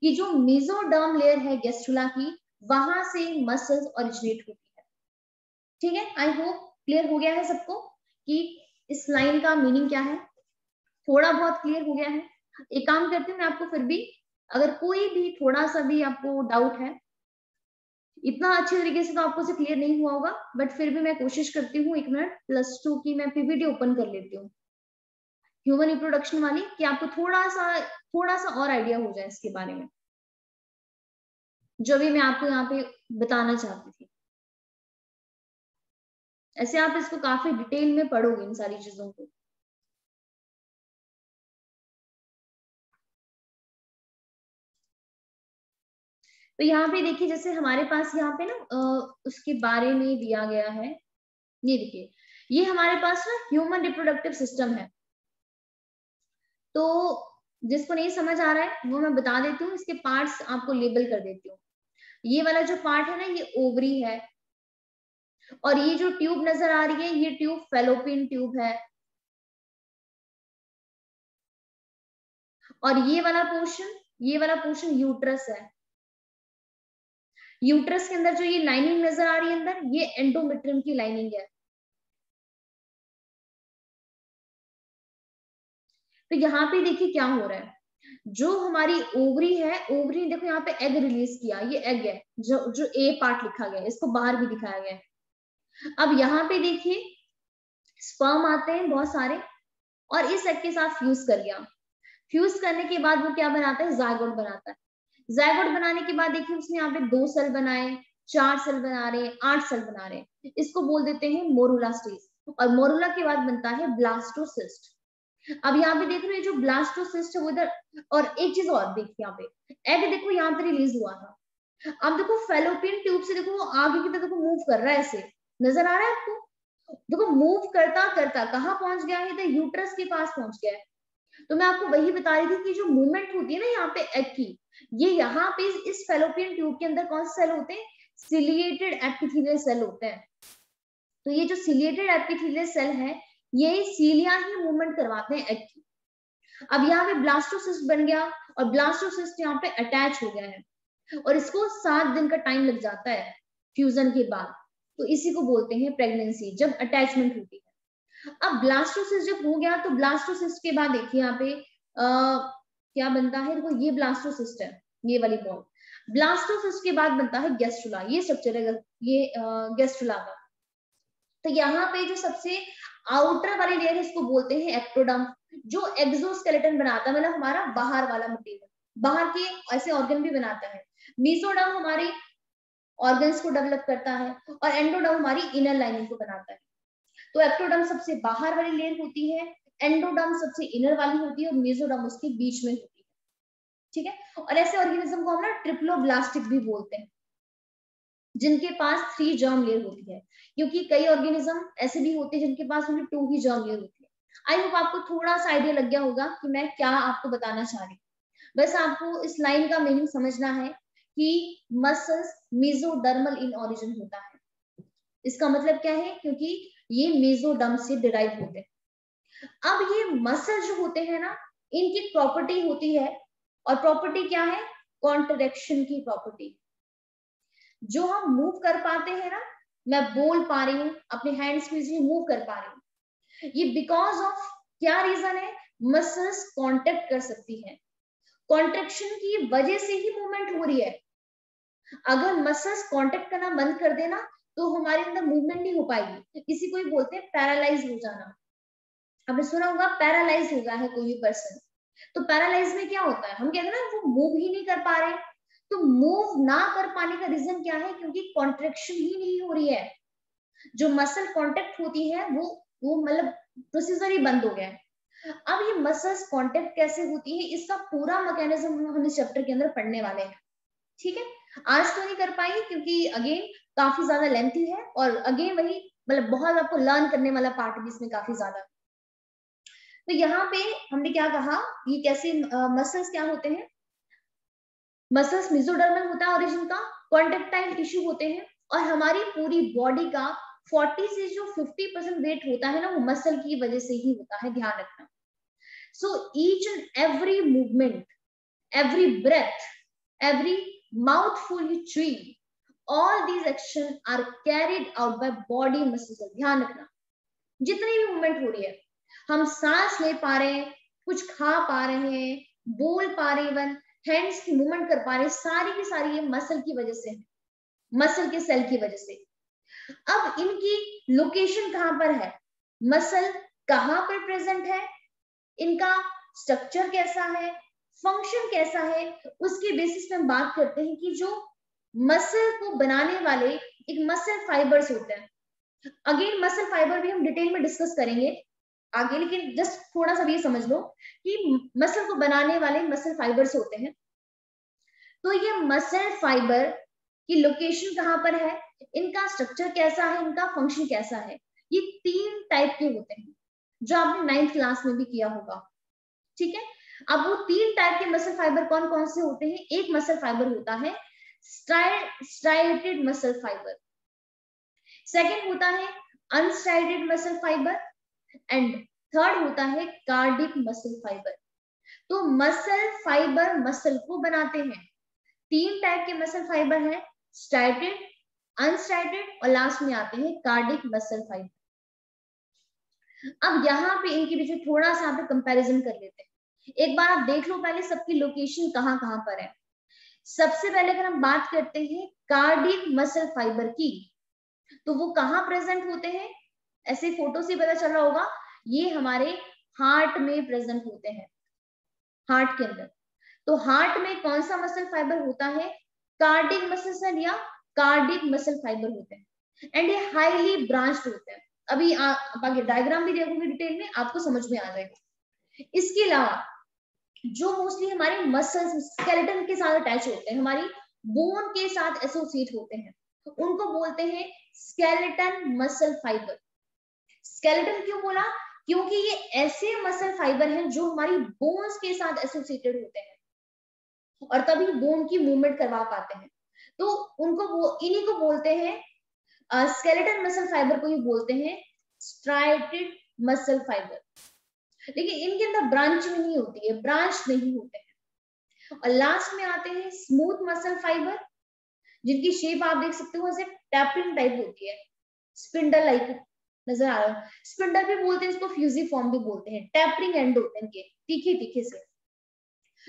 कि जो मेसोडर्म लेयर है गैस्ट्रुला की, वहां से मसल्स ओरिजिनेट होती है। ठीक है, आई होप क्लियर हो गया है सबको कि इस लाइन का मीनिंग क्या है, थोड़ा बहुत क्लियर हो गया है। एक काम करती हूँ मैं आपको, फिर भी अगर कोई भी थोड़ा सा भी आपको डाउट है, इतना अच्छे तरीके से तो आपको से क्लियर नहीं हुआ होगा, बट फिर भी मैं कोशिश करती हूँ, 1 मिनट +2 की मैं पीपीटी ओपन कर लेती हूँ ह्यूमन रिप्रोडक्शन वाली, कि आपको थोड़ा सा और आइडिया हो जाए इसके बारे में, जो भी मैं आपको यहाँ पे बताना चाहती थी। ऐसे आप इसको काफी डिटेल में पढ़ोगे इन सारी चीजों को। तो यहाँ पे देखिए, जैसे हमारे पास यहाँ पे ना उसके बारे में दिया गया है, ये देखिए, ये हमारे पास ना ह्यूमन रिप्रोडक्टिव सिस्टम है। तो जिसको नहीं समझ आ रहा है वो मैं बता देती हूँ, इसके पार्ट्स आपको लेबल कर देती हूँ। ये वाला जो पार्ट है ना, ये ओवरी है, और ये जो ट्यूब नजर आ रही है, ये ट्यूब फेलोपियन ट्यूब है, और ये वाला पोर्शन यूट्रस है। यूट्रस के अंदर जो ये लाइनिंग नजर आ रही है अंदर, ये एंडोमेट्रियम की लाइनिंग है। तो यहाँ पे देखिए क्या हो रहा है, जो हमारी ओवरी है, ओवरी देखो यहाँ पे एग रिलीज किया, ये एग है, जो ए पार्ट लिखा गया है, इसको बाहर भी दिखाया गया है। अब यहाँ पे देखिए स्पर्म आते हैं बहुत सारे, और इस एग के साथ फ्यूज कर गया। फ्यूज करने के बाद वो क्या बनाता है, जायगोट बनाता है। जायगोट बनाने के बाद देखिए उसने यहाँ पे 2 सेल बनाए, 4 सेल बना रहे हैं, 8 सेल बना रहे हैं, इसको बोल देते हैं मोरुला स्टेज। और मोरुला के बाद बनता है ब्लास्टोसिस्ट। अब यहाँ पे देख रहे हैं जो ब्लास्टोसिस्ट है वो इधर, और एक चीज और देखिए, यहाँ पे एग देखो यहाँ पे रिलीज हुआ था। अब देखो फेलोपियन ट्यूब से देखो वो आगे की तरफ मूव कर रहा है, ऐसे नजर आ रहा है आपको, देखो मूव करता करता कहाँ पहुंच गया है, यूट्रस के पास पहुंच गया है। तो मैं आपको वही बता रही थी कि जो मूवमेंट होती है ना यहाँ पे एग की, ये यहाँ पे इस फेलोपियन ट्यूब के अंदर कौन से सेल होते हैं, सिलिएटेड एपिथेलियल सेल होते हैं। तो ये जो सिलिएटेड एपिथेलियल सेल है, ये सीलिया ही मूवमेंट करवाते हैं एग की। अब यहाँ पे ब्लास्टोसिस्ट बन गया, और ब्लास्टोसिस्ट यहाँ पे अटैच हो गया है, और इसको 7 दिन का टाइम लग जाता है फ्यूजन के बाद। तो इसी को बोलते हैं प्रेगनेंसी, जब अटैचमेंट होती है। अब ब्लास्टोसिस्ट जब हो गया, तो ब्लास्टोसिस्ट के बाद देखिए यहाँ पे क्या बनता है, देखो ये ब्लास्टोसिस्ट है, ये वाली बॉल। ब्लास्टोसिस्ट के बाद बनता है गैस्ट्रुला, ये स्ट्रक्चर है ये गैस्ट्रुला का। तो यहाँ पे जो सबसे आउटर वाली लेयर है, इसको बोलते हैं एक्टोडर्म, जो एक्सोस्केलेटन बनाता है, मतलब हमारा बाहर वाला मटेरियल, बाहर के ऐसे ऑर्गन भी बनाता है। मीसोडर्म हमारे ऑर्गन्स को डेवलप करता है, और एंडोडर्म हमारी इनर लाइनिंग को बनाता है। तो एक्टोडर्म सबसे बाहर वाली लेयर होती है, एंडोडर्म सबसे इनर वाली होती है, और मेसोडर्म उसके बीच में होती है। ठीक है, और ऐसे ऑर्गेनिज्म को हम ना ट्रिप्लोब्लास्टिक भी बोलते हैं, जिनके पास 3 जर्म लेयर होती है, क्योंकि कई ऑर्गेनिज्म ऐसे भी होते हैं जिनके पास उनकी 2 ही जर्म लेयर होती है। आई होप आपको थोड़ा सा आइडिया लग गया होगा कि मैं क्या आपको बताना चाह रही हूँ। बस आपको इस लाइन का मीनिंग समझना है कि मसल्स मेसोडर्मल इन ओरिजिन होता है। इसका मतलब क्या है, क्योंकि ये मेसोडर्म से डिराइव होते हैं। अब ये मसल जो होते हैं ना, इनकी प्रॉपर्टी होती है, और प्रॉपर्टी क्या है, कॉन्ट्रैक्शन की प्रॉपर्टी। जो हम मूव कर पाते हैं ना, मैं बोल पा रही हूँ, अपने हैंड्स को इजीली मूव कर पा रही हूँ, ये बिकॉज ऑफ क्या रीजन है, मसल्स कांटेक्ट कर सकती हैं, कॉन्ट्रैक्शन की वजह से ही मूवमेंट हो रही है। अगर मसल्स कांटेक्ट करना बंद कर देना तो हमारे अंदर मूवमेंट नहीं हो पाएगी, इसी को ही बोलते हैं पैरालाइज हो जाना। आपने सुना होगा पैरालाइज हो गया है कोई भी पर्सन, तो पैरालाइज में क्या होता है, हम कहते हैं ना वो मूव ही नहीं कर पा रहे। तो मूव ना कर पाने का रीजन क्या है, क्योंकि कॉन्ट्रेक्शन ही नहीं हो रही है, जो मसल कांटेक्ट होती है वो मतलब प्रोसीजर ही बंद हो गया है। अब ये मसल्स कांटेक्ट कैसे होती है, इसका पूरा मैकेनिज्म हम इस चैप्टर के अंदर पढ़ने वाले हैं। ठीक है, आज तो नहीं कर पाएंगे क्योंकि अगेन काफी ज्यादा लेंथी है और अगेन वही मतलब बहुत आपको लर्न करने वाला पार्ट भी इसमें काफी ज्यादा। तो यहाँ पे हमने क्या कहा, ये कैसे मसल्स क्या होते हैं, मसल्स मेसोडर्मल होता है ओरिजिन का, कॉन्ट्रेक्टाइल टिश्यू होते हैं और हमारी पूरी बॉडी का 40 से जो 50% वेट होता है ना वो मसल की वजह से ही होता है, ध्यान रखना। So each and every movement, every breath, every mouthful you chew, all these actions are carried out by body muscles। ध्यान रखना, जितनी भी मूवमेंट हो रही है, हम सांस ले पा रहे हैं, कुछ खा पा रहे हैं, बोल पा रहे हैं, इवन हैंड्स की मूवमेंट कर पा रहे हैं, सारी की सारी ये मसल की वजह से है, मसल के सेल की वजह से। अब इनकी लोकेशन कहां पर है, मसल कहां पर प्रेजेंट है, इनका स्ट्रक्चर कैसा है, फंक्शन कैसा है, उसके बेसिस पे हम बात करते हैं कि जो मसल को बनाने वाले एक मसल फाइबर्स होते हैं। अगेन मसल फाइबर भी हम डिटेल में डिस्कस करेंगे आगे, लेकिन जस्ट थोड़ा सा भी समझ लो कि मसल को बनाने वाले मसल फाइबर्स होते हैं। तो ये मसल फाइबर की लोकेशन कहां पर है, इनका स्ट्रक्चर कैसा है, इनका फंक्शन कैसा है, ये 3 टाइप के होते हैं जो आपने 9th क्लास में भी किया होगा, ठीक है। अब वो 3 टाइप के मसल फाइबर कौन कौन से होते हैं, एक मसल फाइबर होता है स्ट्राइएटेड मसल फाइबर, सेकंड होता है अनस्ट्राइएटेड मसल फाइबर एंड थर्ड होता है कार्डिक मसल फाइबर। तो मसल फाइबर मसल को बनाते हैं, 3 टाइप के मसल फाइबर हैं, स्ट्राइएटेड, अनस्ट्राइएटेड और लास्ट में आते हैं कार्डिक मसल फाइबर। अब यहाँ पे इनके बीच में थोड़ा सा यहाँ पे कंपैरिजन कर लेते हैं। एक बार आप देख लो पहले सबकी लोकेशन कहाँ कहाँ पर है। सबसे पहले अगर हम बात करते हैं कार्डिक मसल फाइबर की, तो वो कहाँ प्रेजेंट होते हैं, ऐसे फोटो से पता चल रहा होगा, ये हमारे हार्ट में प्रेजेंट होते हैं, हार्ट के अंदर। तो हार्ट में कौन सा मसल फाइबर होता है, कार्डिक मसल सेल या कार्डिक मसल फाइबर होते हैं एंड ये हाईली ब्रांच्ड होते हैं। अभी आप आगे डायग्राम भी देखोगे डिटेल में, आपको समझ में आ जाएगा। इसके अलावा जो मोस्टली हमारे मसल्स स्केलेटन के साथ अटैच होते हैं, हमारी बोन के साथ एसोसिएट होते हैं, उनको बोलते हैं स्केलेटन मसल फाइबर। स्केलेटन क्यों बोला, क्योंकि ये ऐसे मसल फाइबर हैं जो हमारी बोन्स के साथ एसोसिएटेड होते हैं और तभी बोन की मूवमेंट करवा पाते हैं। तो उनको वो इन्हीं को बोलते हैं स्केलेटन मसल फाइबर को ही बोलते हैं स्ट्राइएटेड मसल फाइबर। लेकिन इनके अंदर ब्रांचिंग नहीं होती है, ब्रांच नहीं होते हैं। और लास्ट में आते हैं स्मूथ मसल फाइबर, जिनकी शेप आप देख सकते हो ऐसे टैपिंग टाइप होती है, स्पिंडल लाइक नजर आ रहा है, स्पिंडल भी बोलते हैं इसको, फ्यूजिफॉर्म भी बोलते हैं, टैपिंग एंड होते हैं इनके तीखे तीखे से।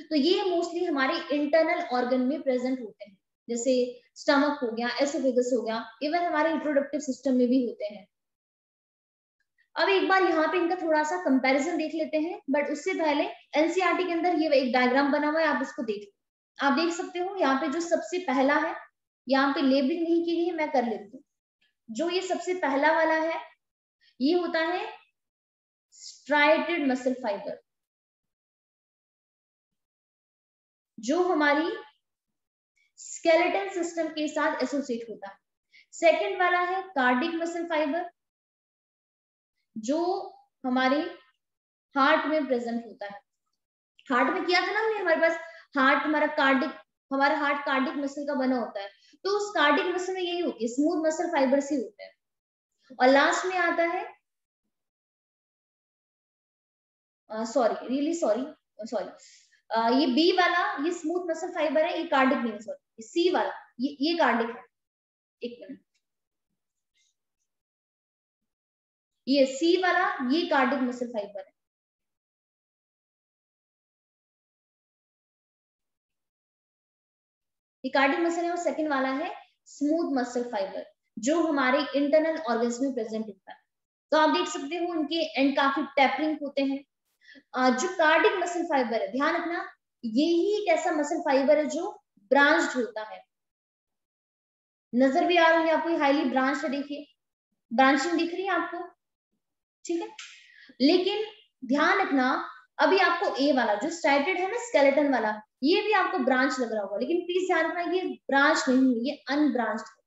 तो ये मोस्टली हमारे इंटरनल ऑर्गन में प्रेजेंट होते हैं, जैसे स्टमक हो गया, एसोफेगस हो गया, इवन हमारे रिप्रोडक्टिव सिस्टम में भी होते हैं। अब एक बार यहाँ पे इनका थोड़ा सा कंपैरिजन देख लेते हैं, बट उससे पहले एनसीईआरटी के अंदर ये एक डायग्राम बना हुआ है, आप इसको आप देख सकते हो। यहाँ पे जो सबसे पहला है, यहाँ पे लेबलिंग नहीं की गई है, मैं कर लेती हूँ। जो ये सबसे पहला वाला है ये होता है स्ट्राइएटेड मसल फाइबर, जो हमारी स्केलेटन सिस्टम के साथ एसोसिएट होता है। सेकेंड वाला है कार्डिक मसल फाइबर, जो हमारे हार्ट में प्रेजेंट होता है। हार्ट में किया था ना हमने, हमारे पास हार्ट हमारा हार्ट कार्डिक मसल का बना होता है, तो उस कार्डिक मसल में यही होती है, स्मूथ मसल फाइबर से होते हैं। और लास्ट में आता है ये बी वाला, ये स्मूथ मसल फाइबर है, ये कार्डिक नहीं है, सॉरी सी वाला ये कार्डिक है। एक मिनट, ये सी वाला ये कार्डिक मसल फाइबर है। ये कार्डिक मसल है और सेकंड वाला है स्मूथ मसल फाइबर, जो हमारे इंटरनल ऑर्गन्स में प्रेजेंट होता है। तो आप देख सकते हो उनके एंड काफी टेपरिंग होते हैं। जो कार्डिक मसल फाइबर है, ध्यान रखना, यही एक ऐसा मसल फाइबर है जो ब्रांच्ड होता है। नजर भी आ रही है आपको, हाईली ब्रांच है, देखिए ब्रांचिंग दिख रही है आपको, ठीक है। लेकिन ध्यान रखना, अभी आपको ए वाला जो स्ट्राइएटेड है ना, स्केलेटन वाला, ये भी आपको ब्रांच लग रहा होगा, लेकिन प्लीज ध्यान रखना ये ब्रांच नहीं है, ये अनब्रांच्ड है।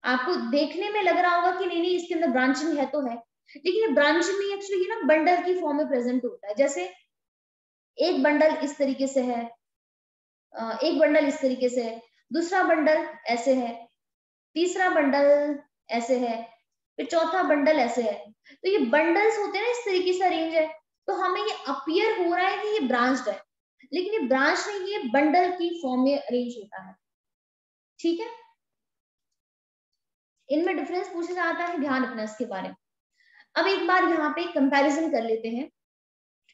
आपको देखने में लग रहा होगा कि नहीं नहीं इसके अंदर ब्रांचिंग है तो है, लेकिन ये ब्रांचिंग नहीं, एक्चुअली ना बंडल की फॉर्म में प्रेजेंट होता है। जैसे एक बंडल इस तरीके से है, एक बंडल इस तरीके से है, दूसरा बंडल ऐसे है, तीसरा बंडल ऐसे है, फिर चौथा बंडल ऐसे है। तो ये बंडल्स होते हैं ना, इस तरीके से अरेंज है, तो हमें ये अपीयर हो रहा है कि ये ब्रांच्ड है, लेकिन ये ब्रांच नहीं, ये बंडल की फॉर्म में अरेंज होता है। ठीक है, इनमें डिफरेंस पूछा जाता है, ध्यान रखना इसके बारे में। अब एक बार यहाँ पे कंपैरिजन कर लेते हैं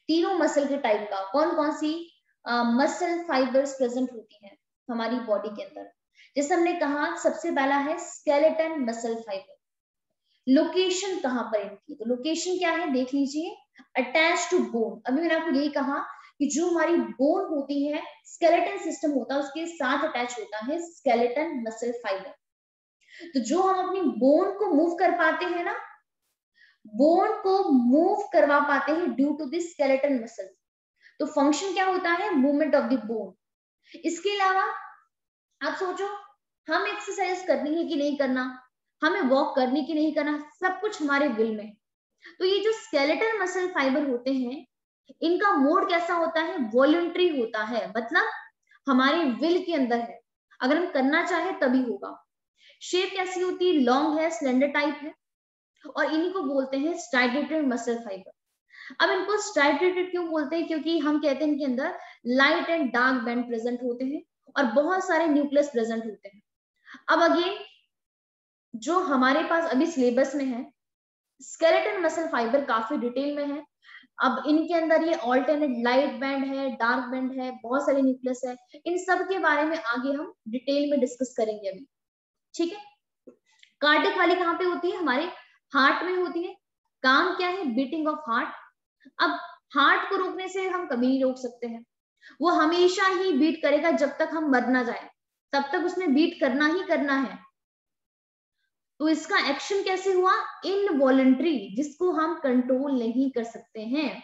तीनों मसल के टाइप का, कौन कौन सी मसल फाइबर्स प्रेजेंट होती हैं हमारी बॉडी के अंदर। जैसे हमने कहा सबसे पहला है स्केलेटन मसल फाइबर। लोकेशन कहाँ पर इनकी, तो लोकेशन क्या है देख लीजिए, अटैच टू बोन। अभी मैंने आपको यही कहा कि जो हमारी बोन होती है, स्केलेटन सिस्टम होता है, उसके साथ अटैच होता है स्केलेटन मसल फाइबर। तो जो हम अपनी बोन को मूव कर पाते हैं ना, बोन को मूव करवा पाते हैं due to this skeleton muscle. तो फंक्शन क्या होता है, मूवमेंट ऑफ द बोन। इसके अलावा आप सोचो, हम एक्सरसाइज करनी है कि नहीं करना, हमें वॉक करनी कि नहीं करना, सब कुछ हमारे विल में। तो ये जो स्केलेटल मसल फाइबर होते हैं, इनका मोड कैसा होता है, वॉलंटरी होता है, मतलब हमारे विल के अंदर है, अगर हम करना चाहे तभी होगा। शेप कैसी होती है, लॉन्ग है, स्लेंडर टाइप है, और इन्हीं को बोलते हैं स्ट्राइडेटेड मसल फाइबर। अब इनको स्ट्राइडेटेड क्यों बोलते हैं, क्योंकि हम कहते हैं इनके अंदर light and dark band present होते हैं और बहुत सारे न्यूक्लियस प्रेजेंट होते हैं। अब अगेन जो हमारे पास अभी सिलेबस में है, स्केलेटन मसल फाइबर काफी डिटेल में है। अब इनके अंदर ये ऑल्टरनेट लाइट बैंड है, डार्क बैंड है, बहुत सारे न्यूक्लियस है, इन सब के बारे में आगे हम डिटेल में डिस्कस करेंगे अभी। ठीक है, कार्डिक वाली कहाँ पे होती है, हमारे हार्ट में होती है। काम क्या है, बीटिंग ऑफ हार्ट। अब हार्ट को रोकने से हम कभी नहीं रोक सकते हैं, वो हमेशा ही बीट करेगा जब तक हम मर ना जाए, तब तक उसने बीट करना ही करना है। तो इसका एक्शन कैसे हुआ, इनवॉलंटरी, जिसको हम कंट्रोल नहीं कर सकते हैं।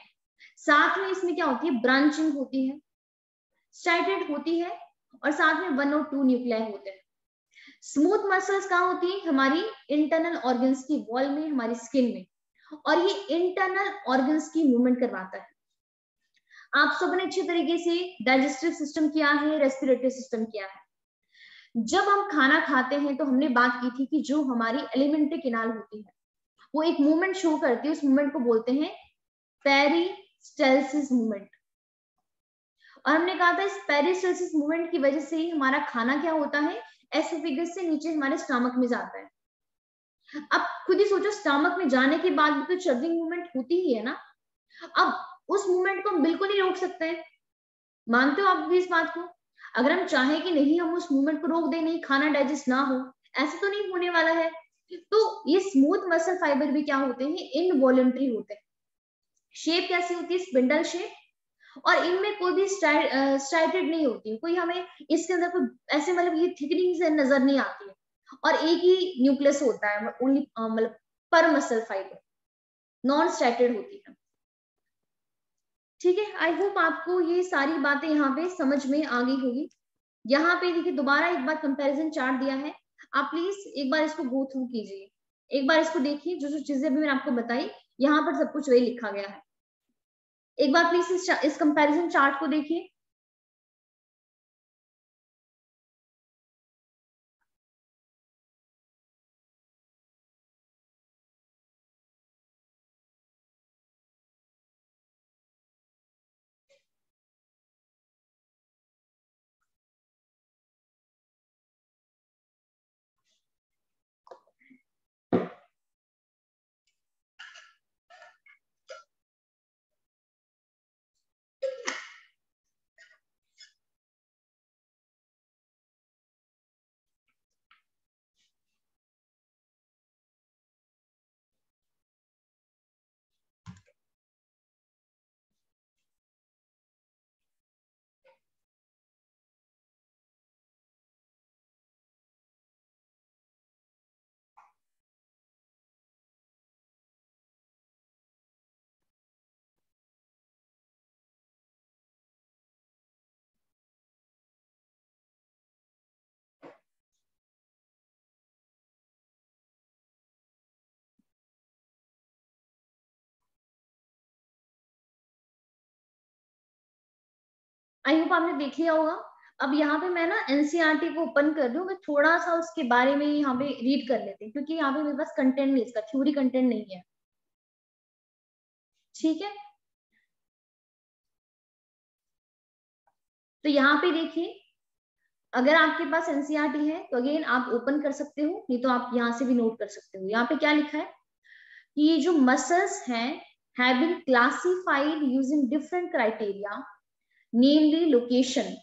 साथ में इसमें क्या होती है, ब्रांचिंग होती है, स्टार्टेड होती है, और साथ में 1 और 2 न्यूक्लियाई होते हैं। स्मूथ मसल्स कहाँ होती है, हमारी इंटरनल ऑर्गन्स की वॉल में, हमारी स्किन में, और ये इंटरनल ऑर्गन्स की मूवमेंट करवाता है। आप सबने अच्छे तरीके से डाइजेस्टिव सिस्टम किया है, रेस्पिरेटरी सिस्टम किया है। जब हम खाना खाते हैं तो हमने बात की थी कि जो हमारी एलिमेंट्री कैनाल होती है, वो एक मूवमेंट शो करती है, उस मूवमेंट को बोलते हैं पेरिस्टालसिस मूवमेंट। और हमने कहा था इस पेरिस्टालसिस मूवमेंट की वजह से ही हमारा खाना क्या होता है, एसोफेगस से नीचे हमारे स्टमक में जाता है। अब खुद ही सोचो, स्टमक में जाने के बाद भी तो चर्निंग मूवमेंट होती ही है ना। अब उस मूवमेंट को हम बिल्कुल नहीं रोक सकते हैं, मानते हो आप भी इस बात को। अगर हम चाहें कि नहीं हम उस मूवमेंट को रोक दें, नहीं खाना डाइजेस्ट ना हो, ऐसा तो नहीं होने वाला है। तो ये स्मूथ मसल फाइबर भी क्या होते हैं, इनवॉलंटरी होते हैं। शेप कैसी होती है, स्पिंडल शेप, और इनमें कोई भी स्ट्राइटेड नहीं होती, कोई हमें इसके अंदर कोई ऐसे मतलब ये थिकनिंग से नजर नहीं आती है, और एक ही न्यूक्लियस होता है ओनली, मतलब पर मसल फाइबर, नॉन स्ट्राइटेड होती है। ठीक है, आई होप आपको ये सारी बातें यहाँ पे समझ में आ गई होगी। यहाँ पे देखिए दोबारा एक बार कंपैरिजन चार्ट दिया है, आप प्लीज एक बार इसको गो थ्रू कीजिए, एक बार इसको देखिए, जो जो चीजें भी मैंने आपको बताई यहाँ पर सब कुछ वही लिखा गया है। एक बार प्लीज इस कंपैरिजन चार्ट को देखिए। आई होप आपने देख लिया होगा। अब यहाँ पे मैं ना एनसीईआरटी को ओपन कर रही हूँ, मैं थोड़ा सा उसके बारे में यहाँ पे रीड कर लेते हैं, क्योंकि यहाँ पे मेरे पास कंटेंट नहीं, इसका थ्योरी कंटेंट नहीं है। ठीक है, तो यहाँ पे देखिए, अगर आपके पास एनसीईआरटी है तो अगेन आप ओपन कर सकते हो, नहीं तो आप यहाँ से भी नोट कर सकते हो। यहाँ पे क्या लिखा है कि ये जो मसल्स हैं have been classified using different criteria, namely location.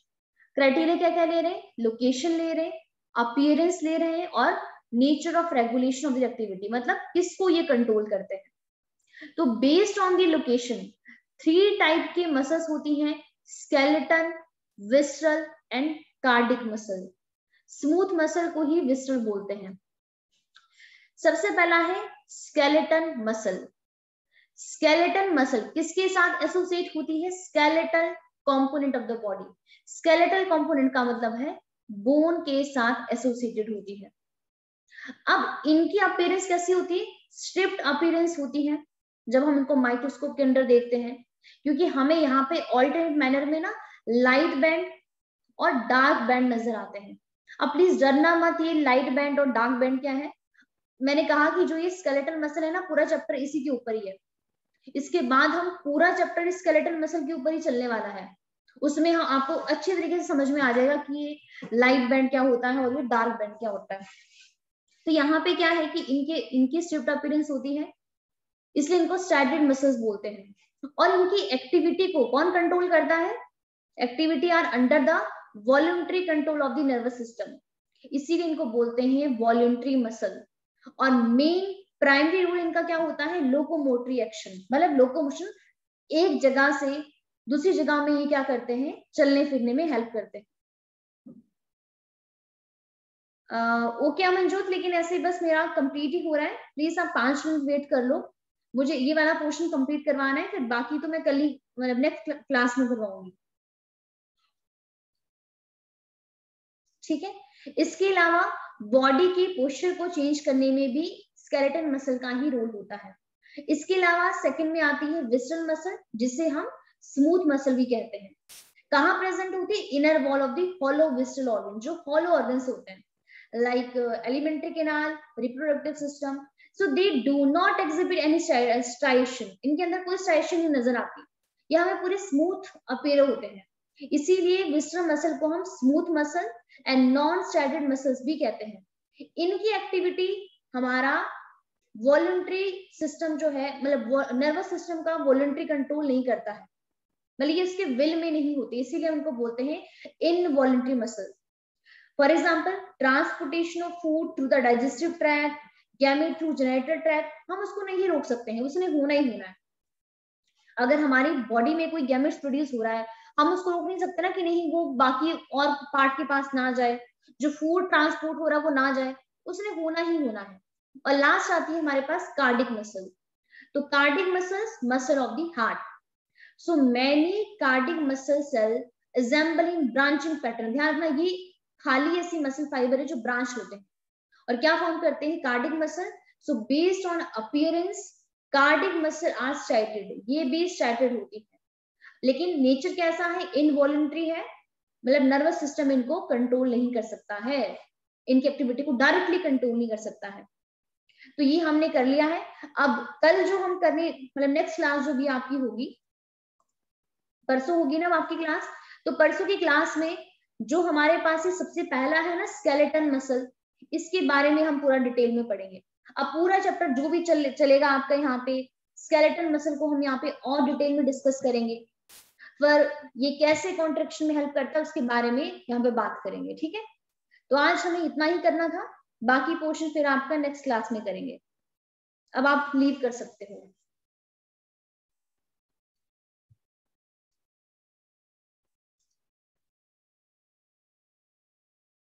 Criteria क्या क्या ले रहे हैं? लोकेशन ले रहे हैं, अपीयरेंस ले रहे हैं, और nature of regulation of the activity, मतलब किसको ये कंट्रोल करते हैं। तो based on the location 3 type के मसल्स होती हैं, skeleton, visceral and cardiac muscle. Smooth muscle को ही विसरल बोलते हैं। सबसे पहला है स्केलेटन मसल। स्केलेटन मसल किसके साथ एसोसिएट होती है? Skeletal component of the body. Skeletal component का मतलब है बोन के साथ एसोसिएटेड होती है। अब इनकी अपीयरेंस कैसी होती है? स्ट्रिप्ड अपीयरेंस होती है जब हम इनको माइक्रोस्कोप के अंदर देखते हैं, क्योंकि हमें यहाँ पे ऑल्टरनेट मैनर में ना लाइट बैंड और डार्क बैंड नजर आते हैं। अब प्लीज डरना मत, ये लाइट बैंड और डार्क बैंड क्या है? मैंने कहा कि जो ये स्केलेटल मसल है ना, पूरा चैप्टर इसी के ऊपर ही है। इसके बाद हम पूरा चैप्टर स्केलेटल मसल के ऊपर ही चलने वाला है। उसमें हम आपको अच्छे तरीके से समझ में आ जाएगा कि ये लाइट बैंड क्या होता है और ये डार्क बैंड क्या होता है। तो यहाँ पे क्या है कि इनकी स्ट्रिप्ड अपीयरेंस होती है, इसलिए इनको स्ट्रैटेड मसल्स बोलते हैं। और इनकी एक्टिविटी को कौन कंट्रोल करता है? Activity are under the voluntary control of the nervous system, इसीलिए इनको बोलते हैं वॉलंटरी मसल। और मेन प्राइमरी रूल इनका क्या होता है? लोकोमोटरी एक्शन, मतलब लोकोमोशन, एक जगह से दूसरी जगह में ये क्या करते हैं? चलने फिरने में हेल्प करते हैं। ओके अमनजोत, लेकिन ऐसे बस मेरा कंप्लीट ही हो रहा है, प्लीज आप 5 मिनट वेट कर लो, मुझे ये वाला पोर्शन कंप्लीट करवाना है, फिर बाकी तो मैं कल ही मतलब नेक्स्ट क्लास में करवाऊंगी। ठीक है, इसके अलावा बॉडी की पोस्चर को चेंज करने में भी स्केलेटन मसल का ही रोल होता है। इसके अलावा सेकंड में आती है विसरल मसल, जिसे हम स्मूथ मसल भी कहते हैं। कहाँ प्रेजेंट होती है? Inner wall of the hollow visceral organ, जो हॉलो ऑर्गन्स होते हैं like alimentary canal, reproductive system. So they do not exhibit any striation, इनके अंदर कोई स्ट्राइएशन नहीं नजर आती, ये हमें पूरे स्मूथ अपीयर होते हैं। इसीलिए विसरल मसल को हम smooth muscle and non striated muscles भी कहते हैं। इनकी एक्टिविटी हमारा वॉलंटरी सिस्टम जो है, मतलब नर्वस सिस्टम का वॉलंटरी कंट्रोल नहीं करता है, मतलब ये इसके विल में नहीं होती, इसीलिए उनको बोलते हैं involuntary muscle. For example transportation of food through the digestive tract, gamete through generator tract, हम उसको नहीं रोक सकते हैं, उसने होना ही होना है। अगर हमारी बॉडी में कोई गैमेट्स प्रोड्यूस हो रहा है, हम उसको रोक नहीं सकते ना कि नहीं वो बाकी और पार्ट के पास ना जाए, जो फूड ट्रांसपोर्ट हो रहा है वो ना जाए, उसने होना ही होना है। और लास्ट आती है हमारे पास कार्डिक मसल। तो cardiac muscles, muscle of the heart. So many cardiac muscle cell assembling branching pattern, ध्यान रखना ये खाली ऐसी मसल फाइबर है जो ब्रांच होते हैं और क्या फॉर्म करते हैं? Cardiac muscle. So based on appearance cardiac muscle are striated, ये भी स्ट्राइटेड होती है, लेकिन नेचर कैसा है? इनवॉलंटरी है, मतलब नर्वस सिस्टम इनको कंट्रोल नहीं कर सकता है, इनकी एक्टिविटी को डायरेक्टली कंट्रोल नहीं कर सकता है। तो ये हमने कर लिया है। अब कल जो हम करने, मतलब नेक्स्ट क्लास जो भी आपकी होगी, परसों होगी ना आपकी क्लास, तो परसों की क्लास में जो हमारे पास ये सबसे पहला है ना स्केलेटन मसल, इसके बारे में हम पूरा डिटेल में पढ़ेंगे। अब पूरा चैप्टर जो भी चलेगा आपका यहाँ पे, स्केलेटन मसल को हम यहाँ पे और डिटेल में डिस्कस करेंगे, पर ये कैसे कॉन्ट्रैक्शन में हेल्प करता है उसके बारे में यहाँ पे बात करेंगे। ठीक है, तो आज हमें इतना ही करना था, बाकी पोर्शन फिर आपका नेक्स्ट क्लास में करेंगे। अब आप लीव कर सकते हो।